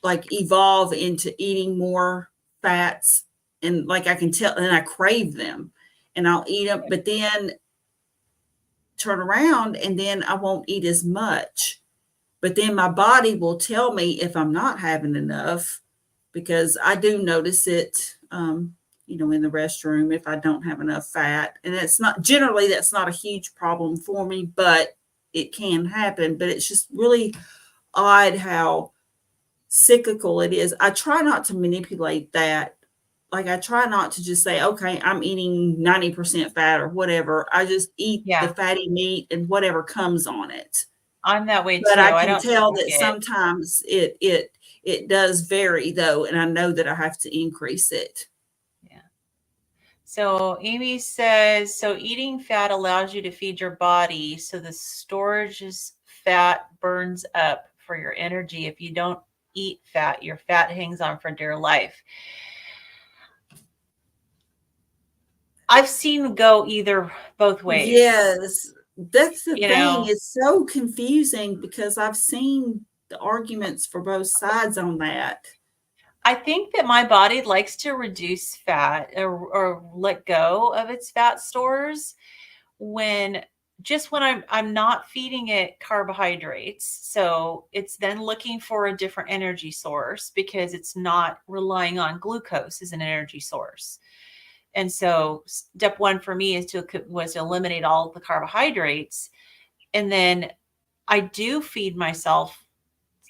like, evolve into eating more fats, and, like, I can tell, and I crave them, and I'll eat them, but then turn around and then I won't eat as much. But then my body will tell me if I'm not having enough, because I do notice it, in the restroom if I don't have enough fat. And that's not a huge problem for me, but it can happen. But it's just really odd how cyclical it is. I try not to manipulate that. Like, I try not to just say, okay, I'm eating 90% fat or whatever. I just eat the fatty meat and whatever comes on it. I'm that way But too. I I can don't tell track that it. sometimes it does vary though, and I know that I have to increase it. Yeah. So Amy says, so eating fat allows you to feed your body, so the storage is fat burns up for your energy. If you don't eat fat, your fat hangs on for dear life. I've seen go either both ways. Yes, that's the You thing. know, It's so confusing because I've seen the arguments for both sides on that. I think that my body likes to reduce fat or let go of its fat stores when when I'm not feeding it carbohydrates. So it's then looking for a different energy source because it's not relying on glucose as an energy source. And so step one for me was to eliminate all the carbohydrates. And then I do feed myself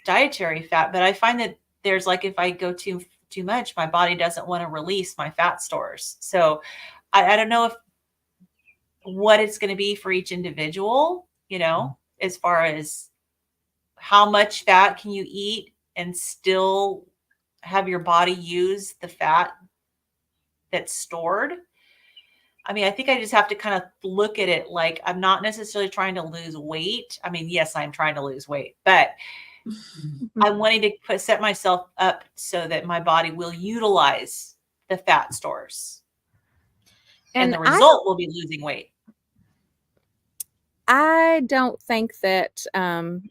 dietary fat, but I find that there's like if I go too much, my body doesn't want to release my fat stores. So I don't know if what it's going to be for each individual, as far as how much fat can you eat and still have your body use the fat that's stored. I mean, I think I just have to kind of look at it like I'm not necessarily trying to lose weight. I mean, yes, I'm trying to lose weight, but I'm wanting to set myself up so that my body will utilize the fat stores. And And the result will be losing weight. I don't think that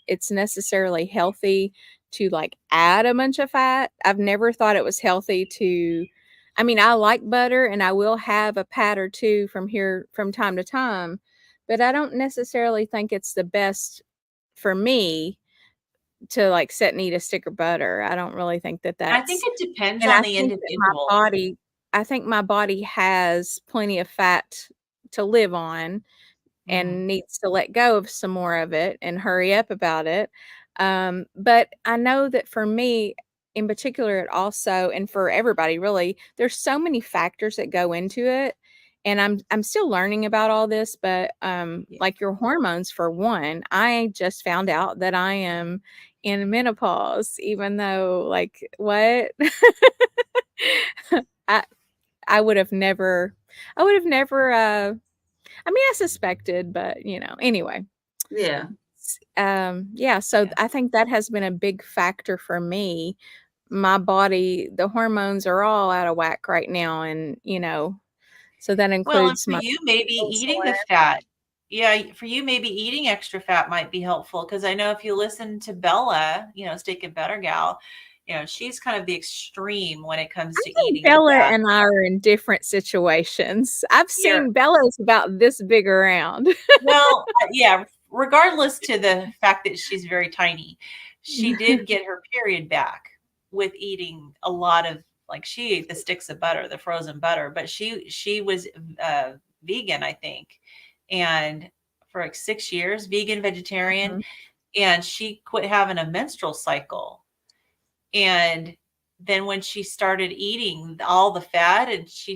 it's necessarily healthy to like add a bunch of fat. I've never thought it was healthy to, I mean, I like butter and I will have a pat or two from time to time, but I don't necessarily think it's the best for me to like sit and eat a stick of butter. I don't really think that I think that's, it depends and on I the think that individual. I think my body has plenty of fat to live on and needs to let go of some more of it and hurry up about it. But I know that for me in particular, it also, and for everybody really, there's so many factors that go into it. And I'm still learning about all this, but Yeah. like your hormones for one, I just found out that I am in menopause, even though like what? I I would have never I mean, I suspected, but anyway. Yeah. Yeah, so Yeah. I think that has been a big factor for me. My body, the hormones are all out of whack right now, and so that Well, and includes for my you, maybe eating the insulin. fat. Yeah, for you, maybe eating extra fat might be helpful because I know if you listen to Bella, Steak and Butter Gal, she's kind of the extreme when it comes I to think eating the Bella fat. and I are in different situations. I've You're seen Bella's about this big around. Well, yeah, regardless to the fact that she's very tiny, she did get her period back with eating a lot of like she ate the sticks of butter, the frozen butter, but she was vegan, I think, and for like 6 years, vegan, vegetarian, Mhm. and she quit having a menstrual cycle. And then when she started eating all the fat and she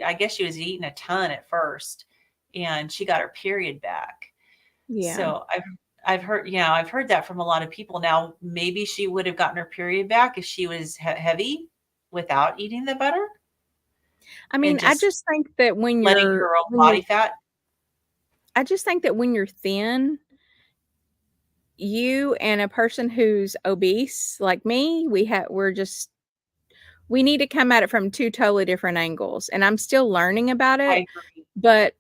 I guess she was eating a ton at first and she got her period back. Yeah. So I've heard that from a lot of people. Now, maybe she would have gotten her period back if she was heavy without eating the butter I and mean, just letting her own body fat. I just think that when you're thin, you and a person who's obese like me, we need to come at it from two totally different angles. And I'm still learning about I it. agree. But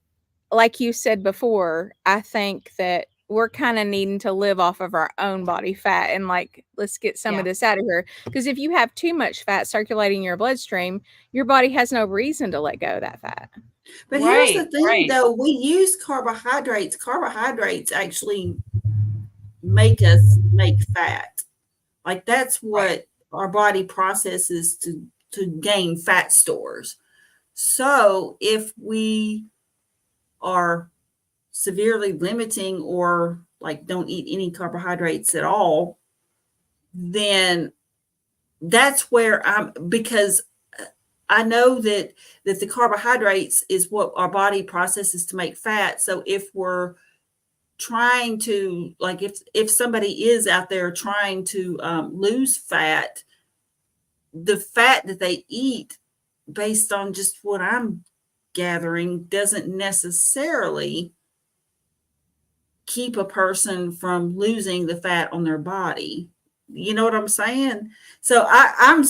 like you said before, I think that we're kind of needing to live off of our own body fat and like, let's get some of Yeah. this out of here. Because if you have too much fat circulating in your bloodstream, your body has no reason to let go of that fat. But here's Right, the thing right, though, we use carbohydrates. Carbohydrates actually make us make fat. Like that's right. what our body processes to gain fat stores. So if we are severely limiting or like don't eat any carbohydrates at all, then that's where I'm because I know that the carbohydrates is what our body processes to make fat. So if we're trying to, like, if somebody is out there trying to lose fat, the fat that they eat, based on just what I'm gathering, doesn't necessarily keep a person from losing the fat on their body. You know what I'm saying? So I've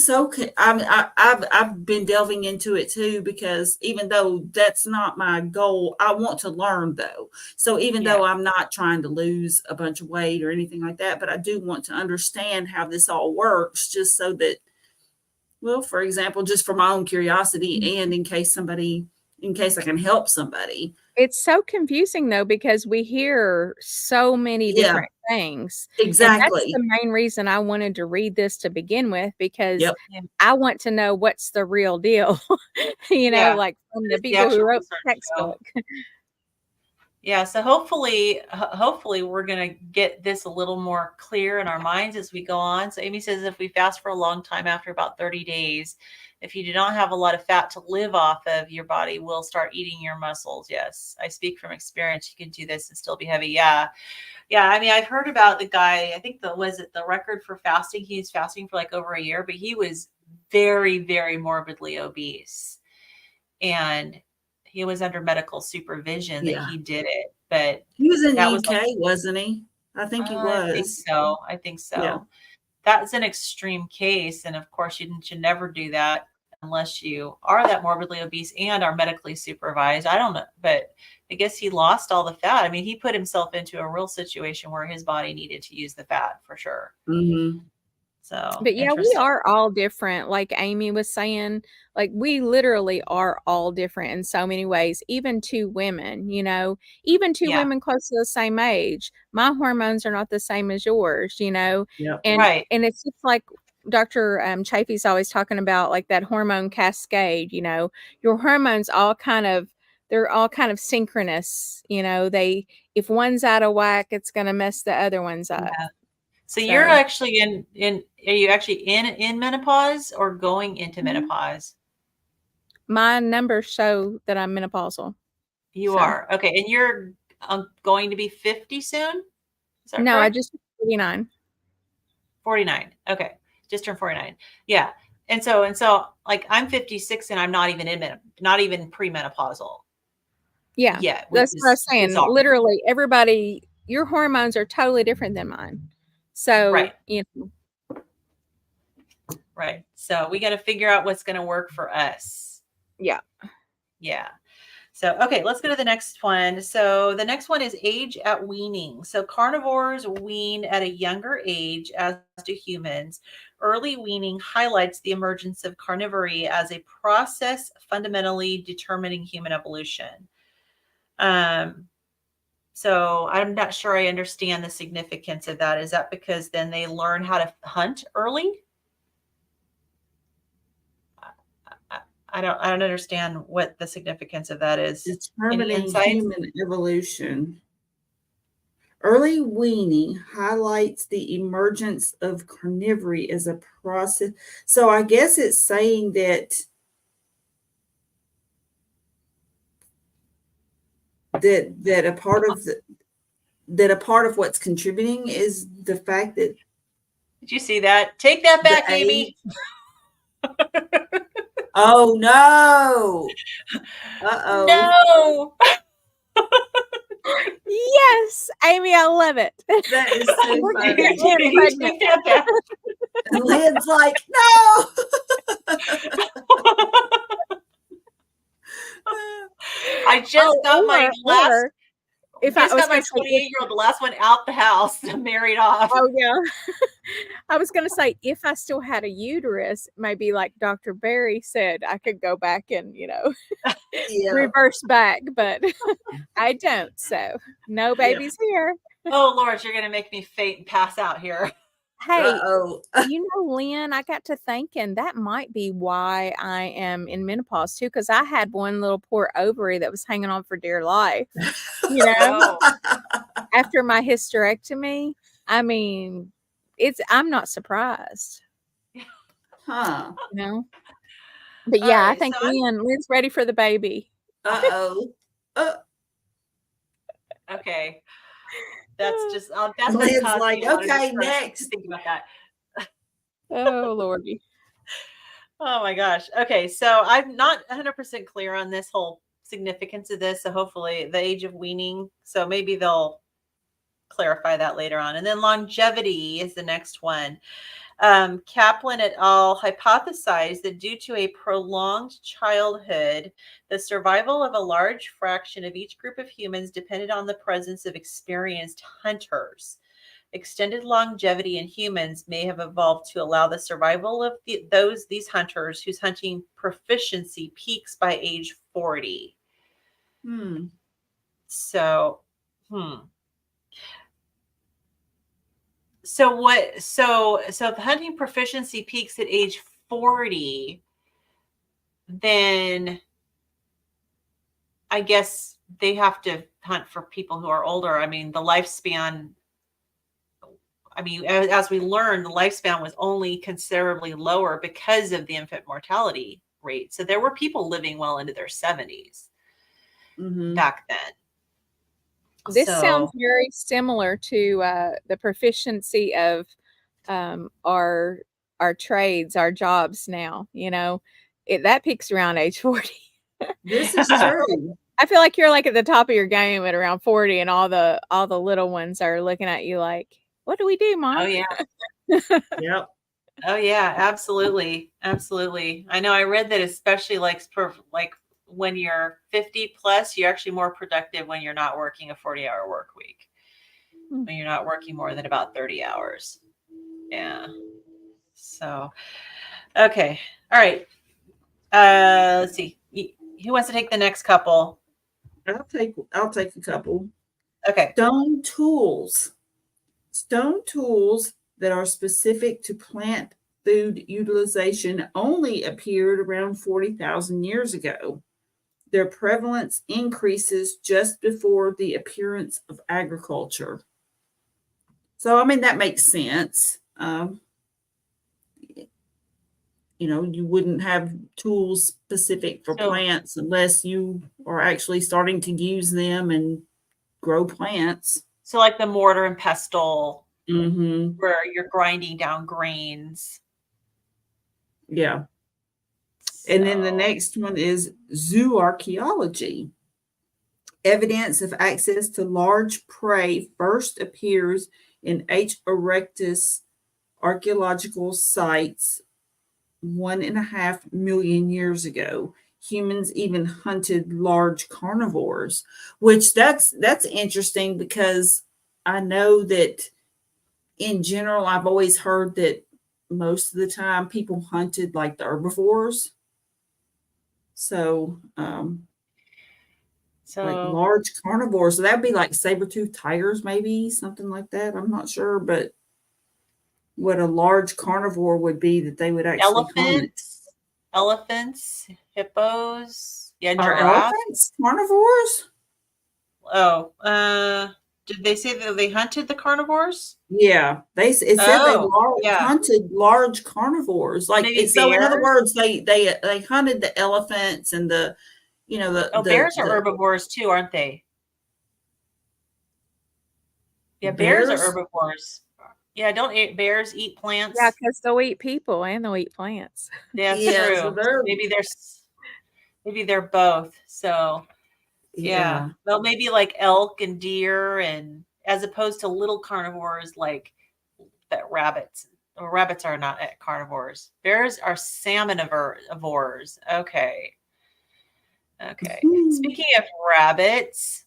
been delving into it too, because even though that's not my goal, I want to learn though. So even though I'm not trying to lose a bunch of weight or anything like that, but I do want to understand how this all works, just so that, well, for example, just for my own curiosity, and in case I can help somebody. It's so confusing though, because we hear so many Yeah, different things. And that's exactly. the main reason I wanted to read this to begin with, because Yep. I want to know what's the real deal, like from the It's the people who actual wrote the research, so. textbook. Yeah, so hopefully we're going to get this a little more clear in our minds as we go on. So Amy says, if we fast for a long time, after about 30 days, if you do not have a lot of fat to live off of, your body will start eating your muscles. Yes, I speak from experience. You can do this and still be heavy. Yeah. I mean, I've heard about the guy, I think was it the record for fasting? He's fasting for like over a year, but he was very, very morbidly obese. And he was under medical supervision that he did it, but he was in that the was like, UK, wasn't he? I think he I think was. so. I think so. Yeah. That's an extreme case. And of course, you should never do that unless you are that morbidly obese and are medically supervised. I don't know, but I guess he lost all the fat. I mean, he put himself into a real situation where his body needed to use the fat for sure. Mm-hmm. So, But yeah, we are all different. Like Amy was saying, like we literally are all different in so many ways, even two women, even two women close to the same age. My hormones are not the same as yours, Yep. And it's just like Dr. Chafee's always talking about, like that hormone cascade, your hormones they're all kind of synchronous, if one's out of whack, it's going to mess the other ones up. Yeah. So you're actually are you actually in menopause or going into menopause? My numbers show that I'm menopausal. You are. Okay. And you're going to be 50 soon? Is that No, correct? I just 49. 49. Okay. Just turned 49. Yeah. And so like I'm 56 and I'm not even premenopausal. Yeah. Yeah. That's what I was saying. Literally everybody, your hormones are totally different than mine. So, right. Right. So we got to figure out what's going to work for us. Yeah. Yeah. So, okay, let's go to the next one. So the next one is age at weaning. So carnivores wean at a younger age, as do humans. Early weaning highlights the emergence of carnivory as a process fundamentally determining human evolution. So I'm not sure I understand the significance of that. Is that because then they learn how to hunt early? I don't understand what the significance of that is. Determining human evolution. Early weaning highlights the emergence of carnivory as a process. So I guess it's saying that a part of what's contributing is the fact that. Did you see that? Take that back, Amy. Oh no. No. Yes, Amy, I love it. That is so funny. Take that back. And Lynn's like, no. I just got my last. If I was my 28-year-old, the last one out the house, married off. Oh yeah. I was going to say, if I still had a uterus, maybe like Dr. Berry said, I could go back and, reverse back, but I don't. So no babies here. Oh, Lord, you're going to make me faint and pass out here. Hey, Lynn, I got to thinking that might be why I am in menopause too, because I had one little poor ovary that was hanging on for dear life. After my hysterectomy, I mean, I'm not surprised. Huh. But yeah, right, I think Lynn's ready for the baby. Okay. That's just that's what Lynn's caused like, me a lot of okay, depression to next. think about that. Oh, Lordy. Oh my gosh. Okay, so I'm not 100% clear on this whole significance of this. So hopefully the age of weaning. So maybe they'll clarify that later on. And then longevity is the next one. Kaplan et al. Hypothesized that due to a prolonged childhood, the survival of a large fraction of each group of humans depended on the presence of experienced hunters. Extended longevity in humans may have evolved to allow the survival of these hunters whose hunting proficiency peaks by age 40. So, So what? So if the hunting proficiency peaks at age 40, then I guess they have to hunt for people who are older. I mean, the lifespan. I mean, as we learned, the lifespan was only considerably lower because of the infant mortality rate. So there were people living well into their 70s back then. This sounds So very similar to the proficiency of our trades, our jobs now. You know, that peaks around age 40. This is true. I feel like you're like at the top of your game at around 40, and all the little ones are looking at you like, "What do we do, Mom?" oh yeah. Yep. Oh yeah, absolutely. Absolutely. I know I read that especially like when you're 50 plus, you're actually more productive when you're not working a 40-hour work week. When you're not working more than about 30 hours. Yeah. So, okay. All right. Let's see. Who wants to take the next couple? I'll take a couple. Okay. Stone tools that are specific to plant food utilization only appeared around 40,000 years ago. Their prevalence increases just before the appearance of agriculture. So, I mean, that makes sense. You wouldn't have tools specific for So, plants unless you are actually starting to use them and grow plants. so like the mortar and pestle Mm-hmm. where you're grinding down grains. Yeah. And then the So, next one is zooarchaeology. Evidence of access to large prey first appears in H. erectus archaeological sites 1.5 million years ago. Humans even hunted large carnivores, which that's interesting because I know that in general, I've always heard that most of the time people hunted like the herbivores. So, like so large carnivores. So that'd be like saber-toothed tigers, maybe something like that. I'm not sure, but what a large carnivore would be that they would actually hunt. elephants, hippos, yeah, Are giraffe. elephants carnivores? Oh, did they say that they hunted the carnivores? Yeah, it said they Oh, yeah. hunted large carnivores. Like Maybe so, in other bears. words, they hunted the elephants and the Oh, bears are herbivores too, aren't they? Yeah, bears are bears. herbivores. Yeah, don't bears eat Yeah, plants? because they'll eat people and they'll eat plants. Yeah, that's Yeah, so true. So maybe they're both. So yeah. yeah. Well, maybe like elk and deer, and as opposed to little carnivores like that rabbits. Well, rabbits are not carnivores. Bears are salmonivores. Okay. Okay. Speaking of rabbits,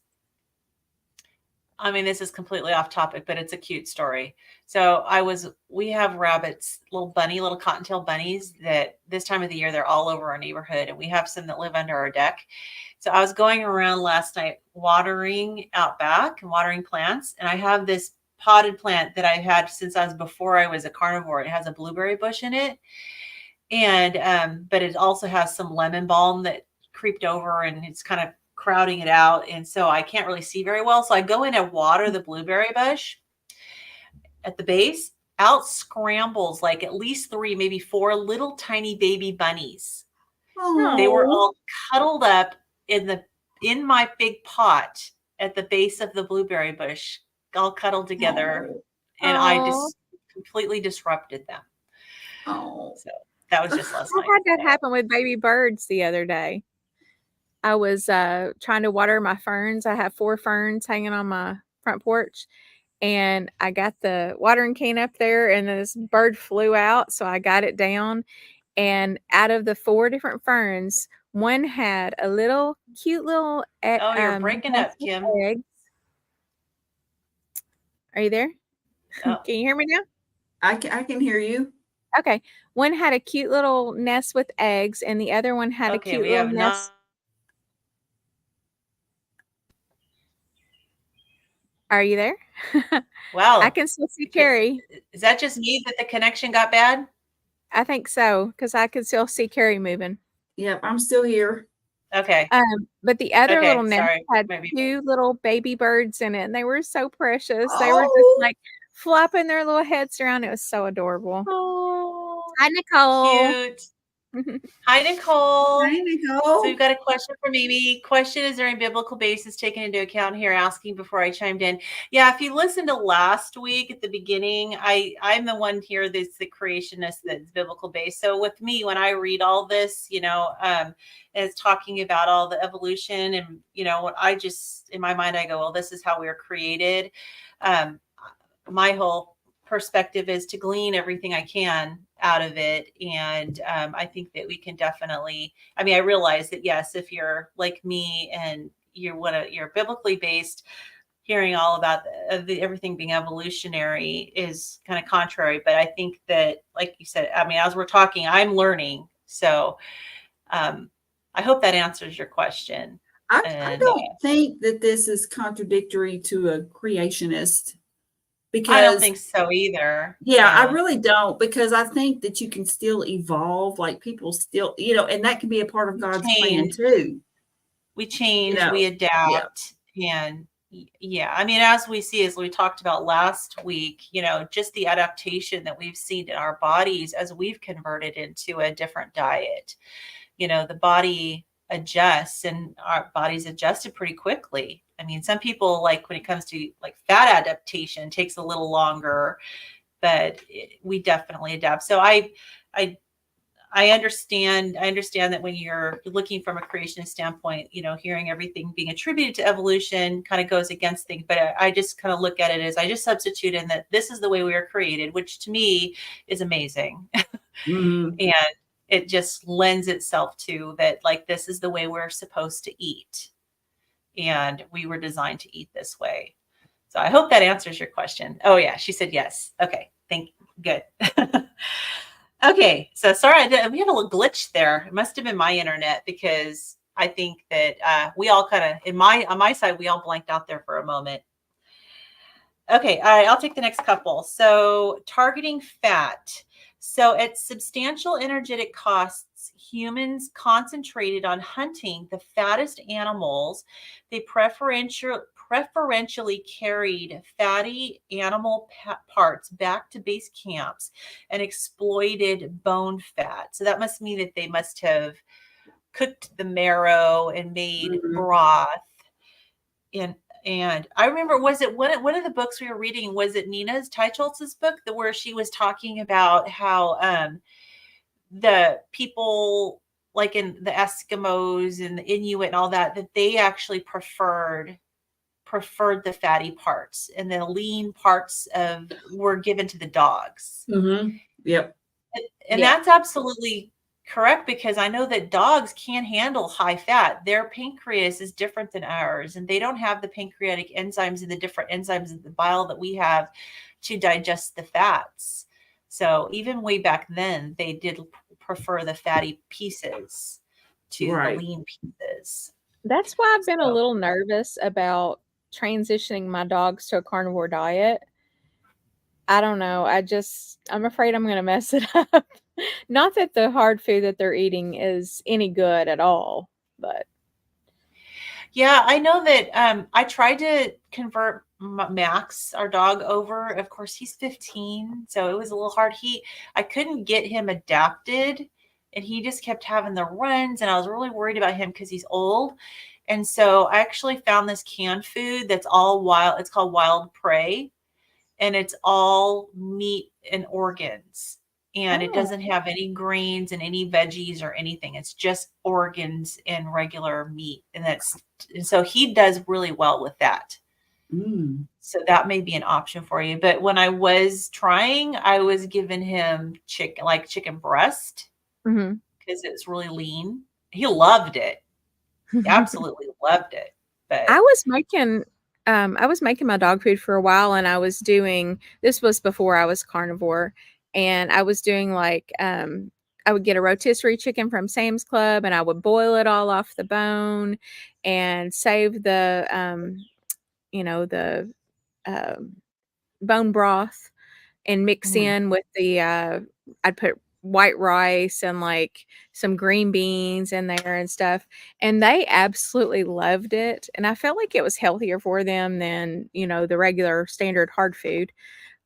I mean, this is completely off topic, but it's a cute story. So we have rabbits, little cottontail bunnies that this time of the year, they're all over our neighborhood. And we have some that live under our deck. So I was going around last night watering out back and watering plants. And I have this potted plant that I've had since before I was a carnivore. It has a blueberry bush in it. And, but it also has some lemon balm that creeped over and it's kind of crowding it out. And so I can't really see very well. So I go in and water the blueberry bush at the base. Out scrambles like at least 3, maybe 4 little tiny baby bunnies. They were Oh, all cuddled up in my big pot at the base of the blueberry bush, all cuddled together, Oh, and I Oh, just completely disrupted them. oh. So that was just last I night. had that happen with baby birds the other day. I was trying to water my ferns. I have 4 ferns hanging on my front porch, and I got the watering can up there, and this bird flew out, so I got it down. And out of the 4 different ferns, one had a little cute little Oh, you're breaking nest up, with Kim. eggs. Are you there? Oh, Can you hear me now? I can hear you. Okay. One had a cute little nest with eggs, and the other one had a okay. cute We little have not. nest. Are you there? I Well, can still see Carrie. is that just me that the connection got bad? I think so, because I could still see Carrie moving. Yep, I'm still here. Okay. But the other little Okay. nest Sorry. had Maybe. 2 little baby birds in it, and they were so precious. They were just, Oh, like, flopping their little heads around. It was so adorable. Oh, Hi, Nicole. cute. Hi, Nicole. hi, So Nicole. we've got a question from Amy. Question: is there any biblical basis taken into account here? Asking before I chimed in. Yeah, if you listened to last week at the beginning, I'm the one here that's the creationist that's biblical based. So with me, when I read all this, it's talking about all the evolution, and what I just in my mind I go, well, this is how we were created. Um, my whole perspective is to glean everything I can out of it. And I think that we can definitely, I realize that, yes, if you're like me and you're biblically based, hearing all about everything being evolutionary is kind of contrary. But I think that, like you said, as we're talking, I'm learning. So I hope that answers your question. I And don't think that this is contradictory to a creationist I don't because, think so either. yeah, I Yeah. really don't, because I think that you can still evolve, like people still, and that can be a part of God's plan Change. too. We change, we Yeah, adapt, and yeah, as we see, as we talked about last week, just the adaptation that we've seen in our bodies as we've converted into a different diet. The body adjusts, and our bodies adjusted pretty quickly. Some people, like when it comes to like fat adaptation, takes a little longer, but we definitely adapt. So I I understand that when you're looking from a creationist standpoint, hearing everything being attributed to evolution kind of goes against things. But I just kind of look at it as I just substitute in that this is the way we were created, which to me is amazing. hmm, And it just lends itself to that, like, this is the way we're supposed to eat. And we were designed to eat this way. So I hope that answers your question. Oh yeah, she said yes. Okay, good. Okay, so sorry, we had a little glitch there. It must have been my internet, because I think that we all kind of on my side, we all blanked out there for a moment. Okay, all right, I'll take the next couple. So targeting fat. So at substantial energetic costs, humans concentrated on hunting the fattest animals. They preferentially carried fatty animal parts back to base camps and exploited bone fat. So that must mean that they must have cooked the marrow and made hmm. broth. And I remember, was it one of the books we were reading? Was it Nina's Teicholz's book, where she was talking about how the people, like in the Eskimos and the Inuit and all that, that they actually preferred the fatty parts, and the lean parts were given to the dogs. Yep. And Yeah. that's absolutely correct, because I know that dogs can't handle high fat. Their pancreas is different than ours, and they don't have the pancreatic enzymes and the different enzymes in the bile that we have to digest the fats. So even way back then, they did prefer the fatty pieces to the Right. lean pieces. That's why I've been a So little nervous about transitioning my dogs to a carnivore diet. I don't know. I'm afraid I'm going to mess it up. Not that the hard food that they're eating is any good at all, but yeah, I know that I tried to convert Max, our dog, over. Of course, he's 15, so it was a little hard. I couldn't get him adapted, and he just kept having the runs, and I was really worried about him because he's old. And so I actually found this canned food that's all wild. It's called Wild Prey, and it's all meat and organs. And it Oh, doesn't have any grains and any veggies or anything. It's just organs and regular meat. And so he does really well with that. Mm. So that may be an option for you. But when I was trying, I was giving him chicken breast mhm. because it's really lean. He loved it. He absolutely loved it. But I was making my dog food for a while, and this was before I was carnivore, and I was doing I would get a rotisserie chicken from Sam's Club, and I would boil it all off the bone and save the um, bone broth and mix mhm. in with I'd put white rice and like some green beans in there and stuff. And they absolutely loved it. And I felt like it was healthier for them than, the regular standard hard food.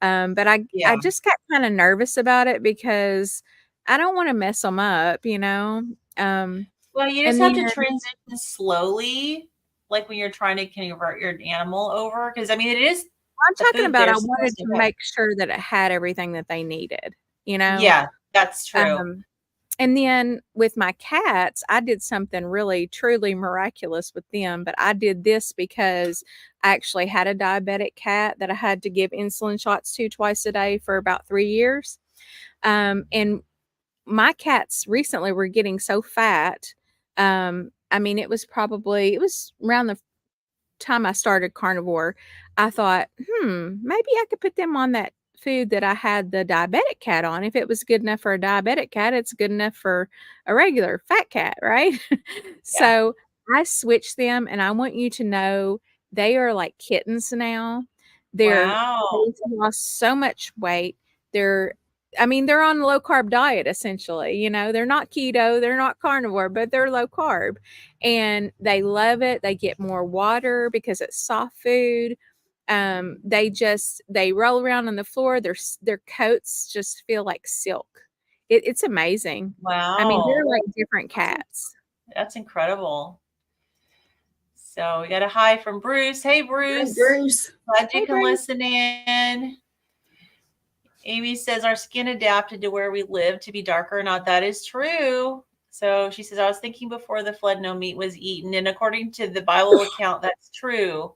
But Yeah. I just got kind of nervous about it because I don't want to mess them up. Well, you just And have then to transition slowly, like when you're trying to convert your animal over. Because I mean, it is I'm the talking food about there I is supposed wanted to to have. make sure that it had everything that they needed, you know? Yeah, that's true. Um, And then with my cats, I did something really truly miraculous with them, but I did this because I actually had a diabetic cat that I had to give insulin shots to twice a day for about 3 years. And my cats recently were getting so fat. I mean, it was around the time I started carnivore, I thought, maybe I could put them on that food that I had the diabetic cat on. If it was good enough for a diabetic cat, it's good enough for a regular fat cat, right? Yeah. So I switched them, and I want you to know they are like kittens now. Wow. They've lost so much weight. They're they're on a low carb diet essentially. They're not keto, they're not carnivore, but they're low carb, and they love it. They get more water because it's soft food. They roll around on the floor. Their coats just feel like silk. It's amazing. I mean, they're Wow. like different That's, cats. that's incredible. So we got a hi from Bruce. Hey, Hi, Bruce. Bruce. Glad you Hey, can Bruce. listen in. Amy says our skin adapted to where we live to be darker or not. That is true. So she says, I was thinking before the flood, no meat was eaten. And according to the Bible account, that's true.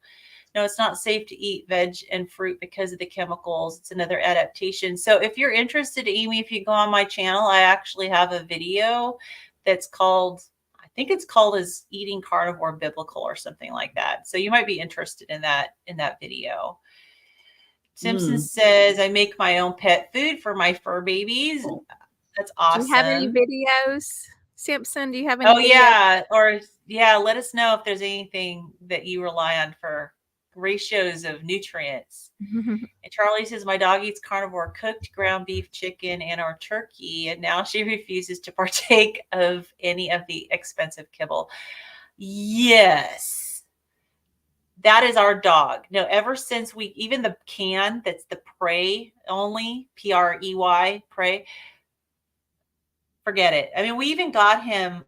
No, it's not safe to eat veg and fruit because of the chemicals. It's another adaptation. So if you're interested, Amy, if you go on my channel, I actually have a video that's called, I think it's called as Eating Carnivore Biblical or something like that. So you might be interested in that video. Simpson Mm. says, I make my own pet food for my fur babies. That's Do you have any awesome. videos, Simpson? Do you have any Oh, videos? yeah. Or, yeah, let us know if there's anything that you rely on for ratios of nutrients. And Charlie says, my dog eats carnivore cooked ground beef, chicken, and or turkey, and now she refuses to partake of any of the expensive kibble. Yes. That is our dog. No, ever since even the can that's the Prey only, Prey, Prey, forget it. I mean, we even got him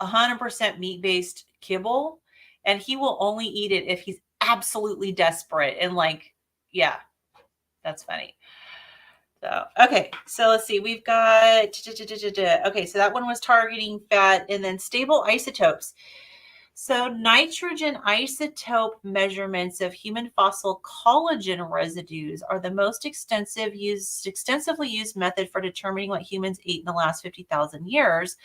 100% meat-based kibble, and he will only eat it if he's absolutely desperate. And like, yeah, that's funny. So, okay. So let's see. We've got, okay. So that one was targeting fat, and then stable isotopes. So nitrogen isotope measurements of human fossil collagen residues are the most extensively used method for determining what humans ate in the last 50,000 years.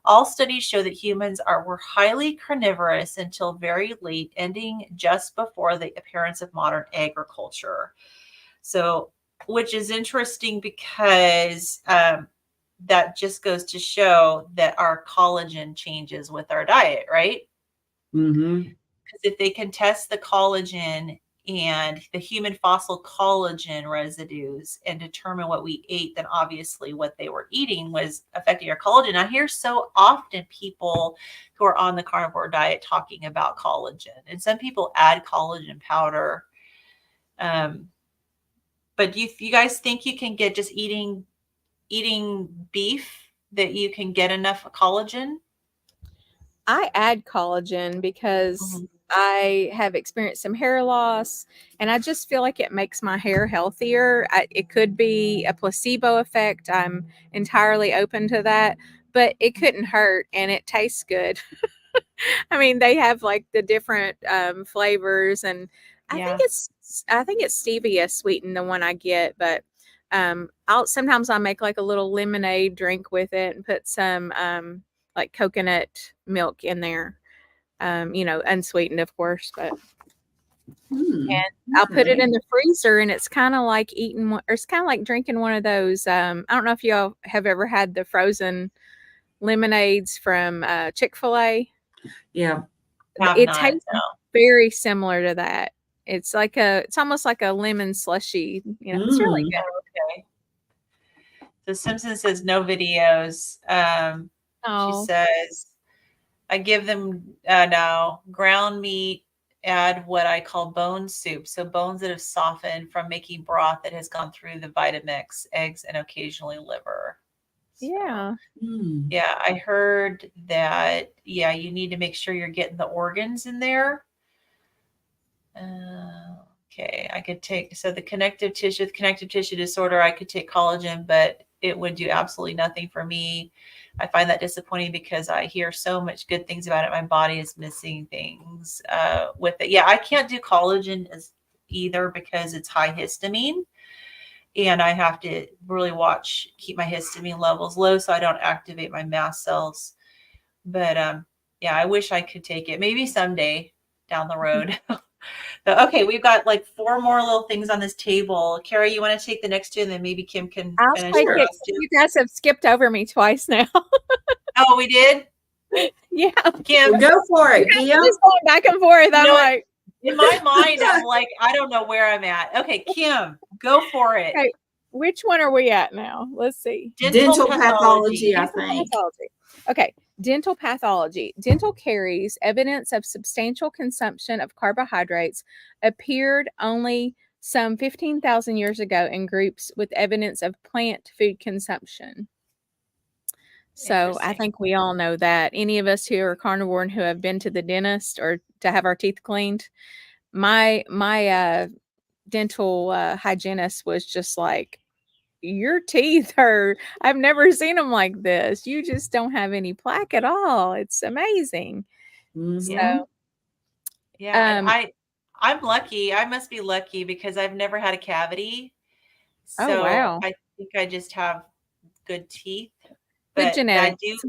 All studies show that humans were highly carnivorous until very late, ending just before the appearance of modern agriculture. So, which is interesting because that just goes to show that our collagen changes with our diet, right? Mm-hmm. Because if they can test the collagen and the human fossil collagen residues and determine what we ate, then obviously what they were eating was affecting our collagen. I hear so often people who are on the carnivore diet talking about collagen, and some people add collagen powder. But do you guys think you can get just eating beef that you can get enough collagen? I add collagen because Mhm. I have experienced some hair loss and I just feel like it makes my hair healthier. It could be a placebo effect. I'm entirely open to that, but it couldn't hurt and it tastes good. I mean, they have like the different flavors, and Yeah. I think it's stevia sweetened the one I get, but I'll make like a little lemonade drink with it and put some like coconut milk in there, unsweetened, of course, but and I'll put it Okay. in the freezer, and it's kind of like or it's kind of like drinking one of those. I don't know if y'all have ever had the frozen lemonades from Chick-fil-A. Yeah. Have It not. tastes No. very similar to that. It's almost like a lemon slushy. It's really Mm. Okay. The Simpson says no videos. good. She Oh, says I give them no ground meat. Add what I call bone soup, so bones that have softened from making broth that has gone through the Vitamix, eggs, and occasionally liver. So yeah. Mm. yeah, I heard that. Yeah, you need to make sure you're getting the organs in there. Okay, I could take the connective tissue disorder. I could take collagen, but it would do absolutely nothing for me. I find that disappointing because I hear so much good things about it. My body is missing things with it. Yeah, I can't do collagen as either because it's high histamine, and I have to really keep my histamine levels low so I don't activate my mast cells. But yeah, I wish I could take it. Maybe someday down the road. Okay, we've got like four more little things on this table. Carrie, you want to take the next two, and then maybe Kim can I'll finish take the Sure. it. last two. You guys have skipped over me twice now. Oh, we did? Yeah. Kim, Well, go for You it, guys Kim. are just going back and forth. you I'm know what? like, In my mind, I'm like, I don't know where I'm at. Okay, Kim, go for it. okay, which one are we at now? Let's see. Dental Dental pathology, pathology. I Dental think. pathology. Okay, dental pathology. Dental caries, evidence of substantial consumption of carbohydrates, appeared only some 15,000 years ago in groups with evidence of plant food consumption. So I Interesting. think we all know that. Any of us who are carnivore and who have been to the dentist or to have our teeth cleaned, my dental hygienist was just like, your teeth are, I've never seen them like this. You just don't have any plaque at all. It's amazing. So, Yeah. Mm-hmm. Yeah, and um, I'm lucky. I must be lucky because I've never had a cavity. oh So wow, I think I just have good teeth. good But I do genetics.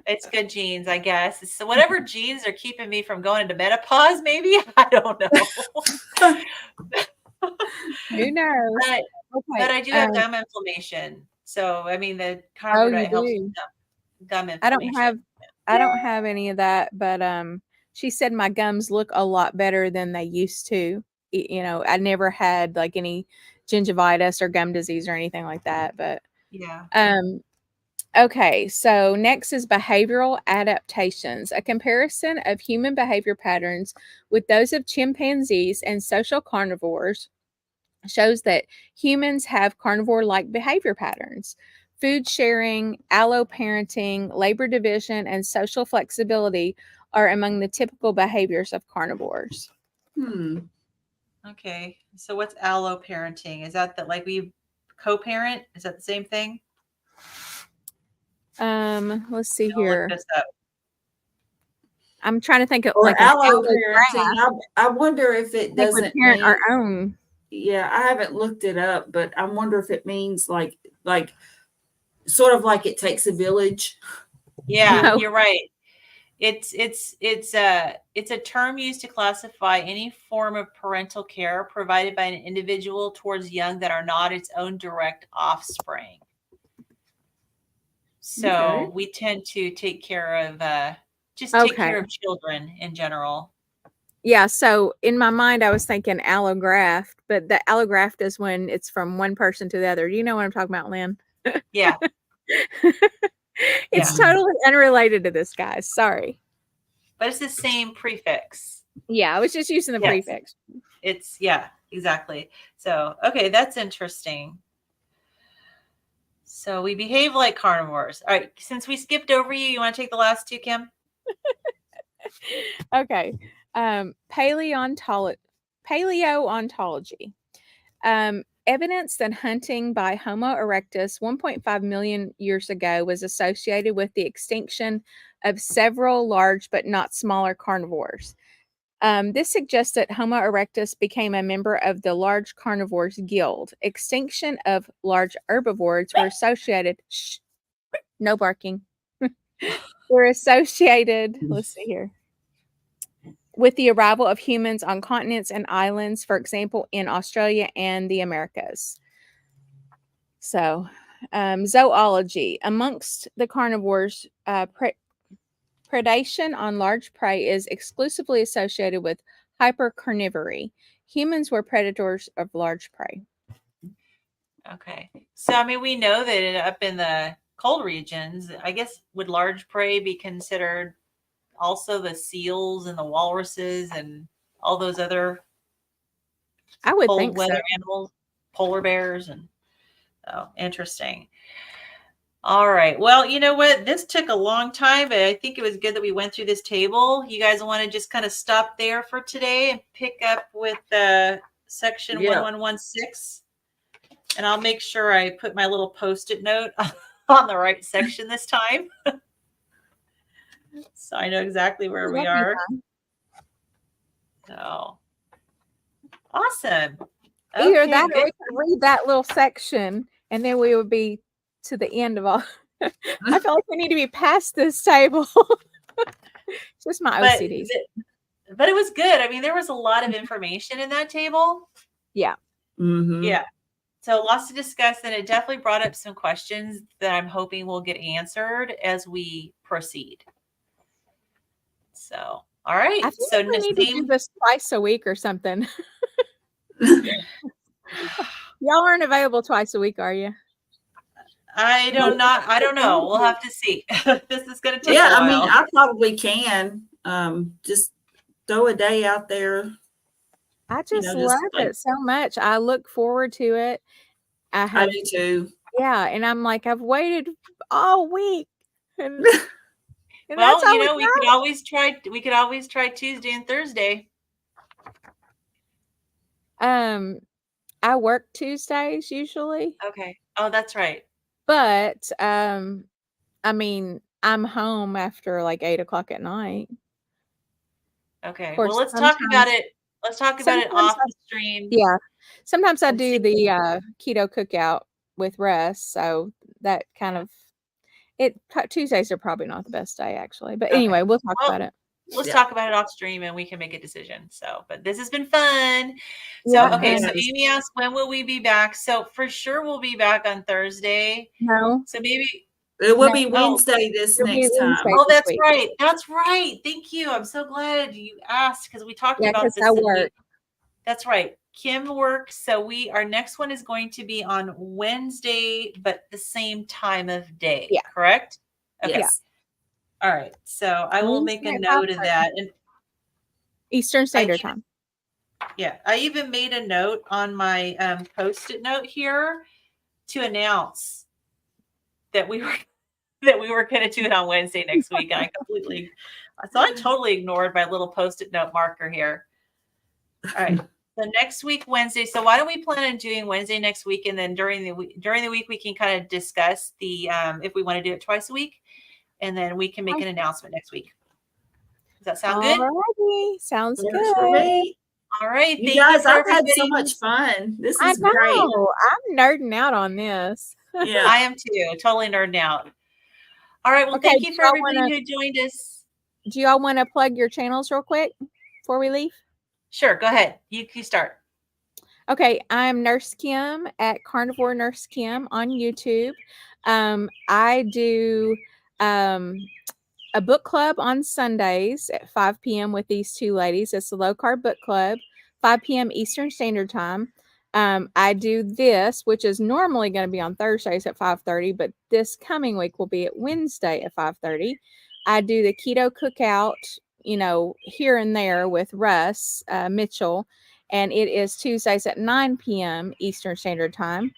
It's good genes, I guess. So whatever genes are keeping me from going into menopause, maybe I don't know. Who knows? but but Okay. I do have gum inflammation. So I mean, the Oh, carnivore you diet helps with do. gum I don't inflammation. have, I don't have any of that, but she said my gums look a lot better than they used to. I never had like any gingivitis or gum disease or anything like that, but Yeah. um okay, so next is behavioral adaptations, a comparison of human behavior patterns with those of chimpanzees and social carnivores shows that humans have carnivore like behavior patterns. Food sharing, alloparenting, labor division, and social flexibility are among the typical behaviors of carnivores. Hmm. Okay. So what's allo parenting? Is that like we co-parent? Is that the same thing? Let's see I'll look here. this up. I'm trying to think of Or like an allo allograft. parenting. I wonder if I it think we doesn't parent mean. our own. Yeah, I haven't looked it up, but I wonder if it means like sort of like it takes a village. Yeah, No. you're right. It's a term used to classify any form of parental care provided by an individual towards young that are not its own direct offspring. Okay. So we tend to take care of just take Okay. care of children in general. Yeah, so in my mind, I was thinking allograft, but the allograft is when it's from one person to the other. Do you know what I'm talking about, Lynn? Yeah, It's yeah. totally unrelated to this, guys. Sorry. But it's the same prefix. Yeah, I was just using the Yes. prefix. Yeah, exactly. So, okay, that's interesting. So we behave like carnivores. All right, since we skipped over you, you want to take the last two, Kim? Okay. Paleontology. Evidence that hunting by Homo erectus 1.5 million years ago was associated with the extinction of several large but not smaller carnivores. This suggests that Homo erectus became a member of the large carnivores guild. Extinction of large herbivores were associated. Shh, no barking. Were associated. Let's see here. With the arrival of humans on continents and islands, for example, in Australia and the Americas. So, zoology. Amongst the carnivores, predation on large prey is exclusively associated with hypercarnivory. Humans were predators of large prey. Okay. So, I mean, we know that up in the cold regions, I guess, would large prey be considered also the seals and the walruses and all those other I would cold think so. weather animals, polar bears, and interesting. All right. Well, you know what? This took a long time, but I think it was good that we went through this table. You guys want to just kind of stop there for today and pick up with section 1116? And I'll make sure I put my little Post-it note on the right section this time. So I know exactly where we are. So awesome. Either Okay, that or good. we could read that little section and then we would be to the end of all. I feel like we need to be past this table. It's just my OCD. But it was good. I mean, there was a lot of information in that table. Yeah. Mm-hmm. Yeah. So lots to discuss, and it definitely brought up some questions that I'm hoping will get answered as we proceed. So, all right. I think so we need to do this twice a week or something. Y'all aren't available twice a week, are you? I don't know. We'll have to see. This is going to take a while. I mean, I probably can. Just throw a day out there. I just love it so much. I look forward to it. I do too. Yeah, and I'm like, I've waited all week. And well, you know, we could always try Tuesday and Thursday. I work Tuesdays usually. Okay. Oh, that's right. But I mean, I'm home after like 8:00 at night. Okay. Well, let's talk about it. Let's talk about it off the stream. Yeah. Sometimes I do the keto cookout with Russ, so that kind of Tuesdays are probably not the best day actually. But anyway, we'll talk about it. Let's talk about it off stream and we can make a decision. So, but this has been fun. So, okay. So Amy asked, when will we be back? So for sure we'll be back on Thursday. No. So maybe it will be Wednesday next time. Oh, that's right. That's right. Thank you. I'm so glad you asked because we talked about this. I work. That's right. Kim works. So our next one is going to be on Wednesday, but the same time of day. Yeah. Correct? Okay. Yes. All right. So I will make a note of that. And Eastern Standard Time. Yeah. I even made a note on my Post-it note here to announce that we were going to do it on Wednesday next week. And I totally ignored my little Post-it note marker here. All right. So next week, Wednesday. So why don't we plan on doing Wednesday next week? And then during the week, we can kind of discuss if we want to do it twice a week. And then we can make an announcement next week. Does that sound good? Alrighty. Sounds good. All right. You guys, I've had so much fun. This is great. I'm nerding out on this. Yeah, I am too. Totally nerding out. All right. Well, thank you for everybody who joined us. Do y'all want to plug your channels real quick before we leave? Sure. Go ahead. You start. Okay. I'm Nurse Kim at Carnivore Nurse Kim on YouTube. I do a book club on Sundays at 5 p.m. with these two ladies. It's the Low Carb Book Club, 5 p.m. Eastern Standard Time. I do this, which is normally going to be on Thursdays at 5:30, but this coming week will be at Wednesday at 5:30. I do the Keto Cookout, here and there with Russ Mitchell, and it is Tuesdays at 9 p.m. Eastern Standard Time.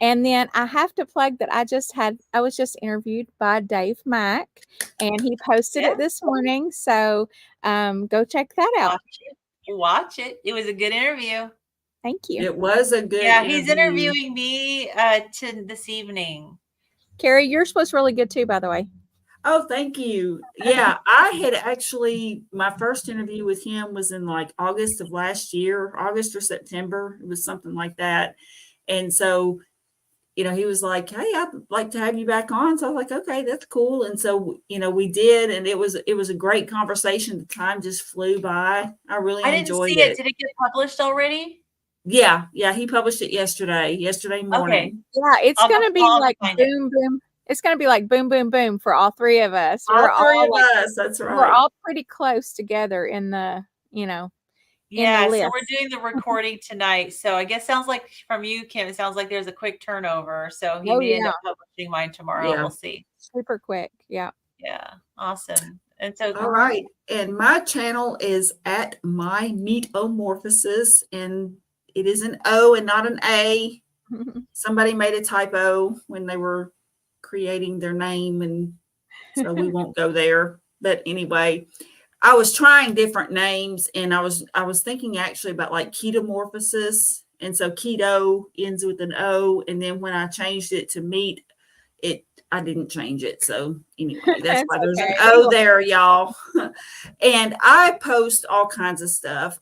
And then I have to plug that I was just interviewed by Dave Mack, and he posted Yeah. it this morning. So go check that out. Watch it. Watch it. It was a good interview. Thank you. It was a good Yeah, he's interview. interviewing me this evening. Carrie, yours was really good too, by the way. Oh, thank you. Yeah, I had actually, my first interview with him was in like August of last year, August or September. It was something like that. And so, he was like, "Hey, I'd like to have you back on." So I was like, "Okay, that's cool." And so, we did, and it was a great conversation. The time just flew by. I really I didn't enjoyed see it. it. Did it get published already? Yeah, he published it yesterday Okay. morning. Yeah, it's going to be I'll like find it. boom, boom. It's going to be like boom, boom, boom for all three of us. All three of us, that's We're right. all pretty close together in the, in the Yeah, so list. we're doing the recording tonight. So I guess sounds like from you, Kim, it sounds like there's a quick turnover. So he may end up publishing mine tomorrow. Yeah. We'll see. Super quick. Yeah. Yeah. Awesome. And so All right. And my channel is at My Meatomorphosis, and it is an O and not an A. Somebody made a typo when they were creating their name, and so we won't go there. But anyway, I was trying different names, and I was thinking actually about like ketomorphosis, and so keto ends with an O, and then when I changed it to meat, I didn't change it. So anyway, that's why there's an O there, y'all. And I post all kinds of stuff.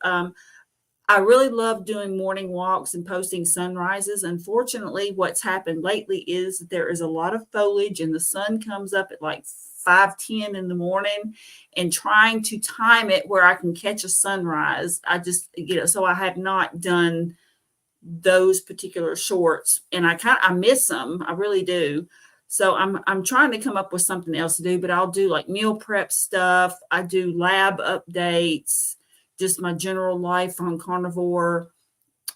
I really love doing morning walks and posting sunrises. Unfortunately, what's happened lately is that there is a lot of foliage and the sun comes up at like 5:10 in the morning, and trying to time it where I can catch a sunrise. I just, so I have not done those particular shorts, and I miss them. I really do. So I'm trying to come up with something else to do, but I'll do like meal prep stuff. I do lab updates, just my general life on carnivore,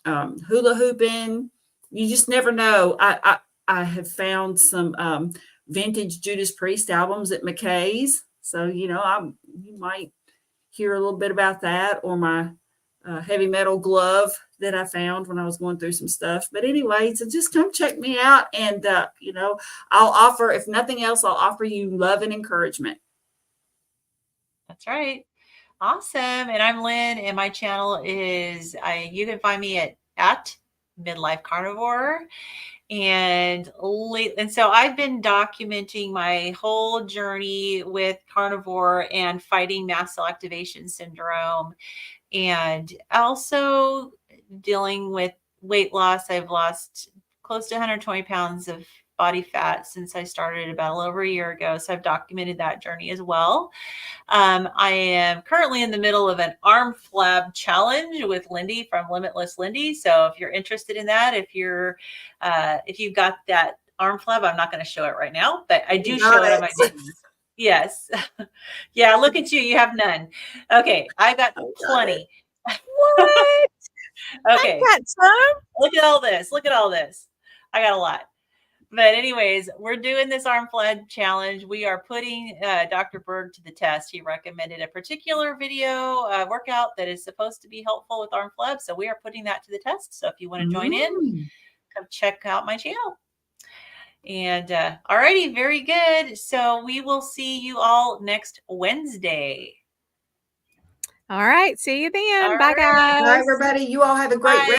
hula hooping. You just never know. I have found some vintage Judas Priest albums at McKay's. So, you might hear a little bit about that, or my heavy metal glove that I found when I was going through some stuff. But anyway, so just come check me out. And, I'll offer, if nothing else, I'll offer you love and encouragement. That's right. Awesome. And I'm Lynn, and my channel is, you can find me at Midlife Carnivore. And so I've been documenting my whole journey with carnivore and fighting mast cell activation syndrome, and also dealing with weight loss. I've lost close to 120 pounds of body fat since I started about a little over a year ago. So I've documented that journey as well. I am currently in the middle of an arm flab challenge with Lindy from Limitless Lindy. So if you're interested in that, if you've got that arm flab, I'm not going to show it right now, but I do show it on my videos. Yes. Yeah. Look at you. You have none. Okay. I got plenty. What? Okay. I got some. Look at all this. Look at all this. I got a lot. But anyways, we're doing this arm flab challenge. We are putting Dr. Berg to the test. He recommended a particular video workout that is supposed to be helpful with arm flab. So we are putting that to the test. So if you want to join in, come check out my channel. And all righty, very good. So we will see you all next Wednesday. All right. See you then. All Bye, right. guys. Bye, everybody. You all have a great rest.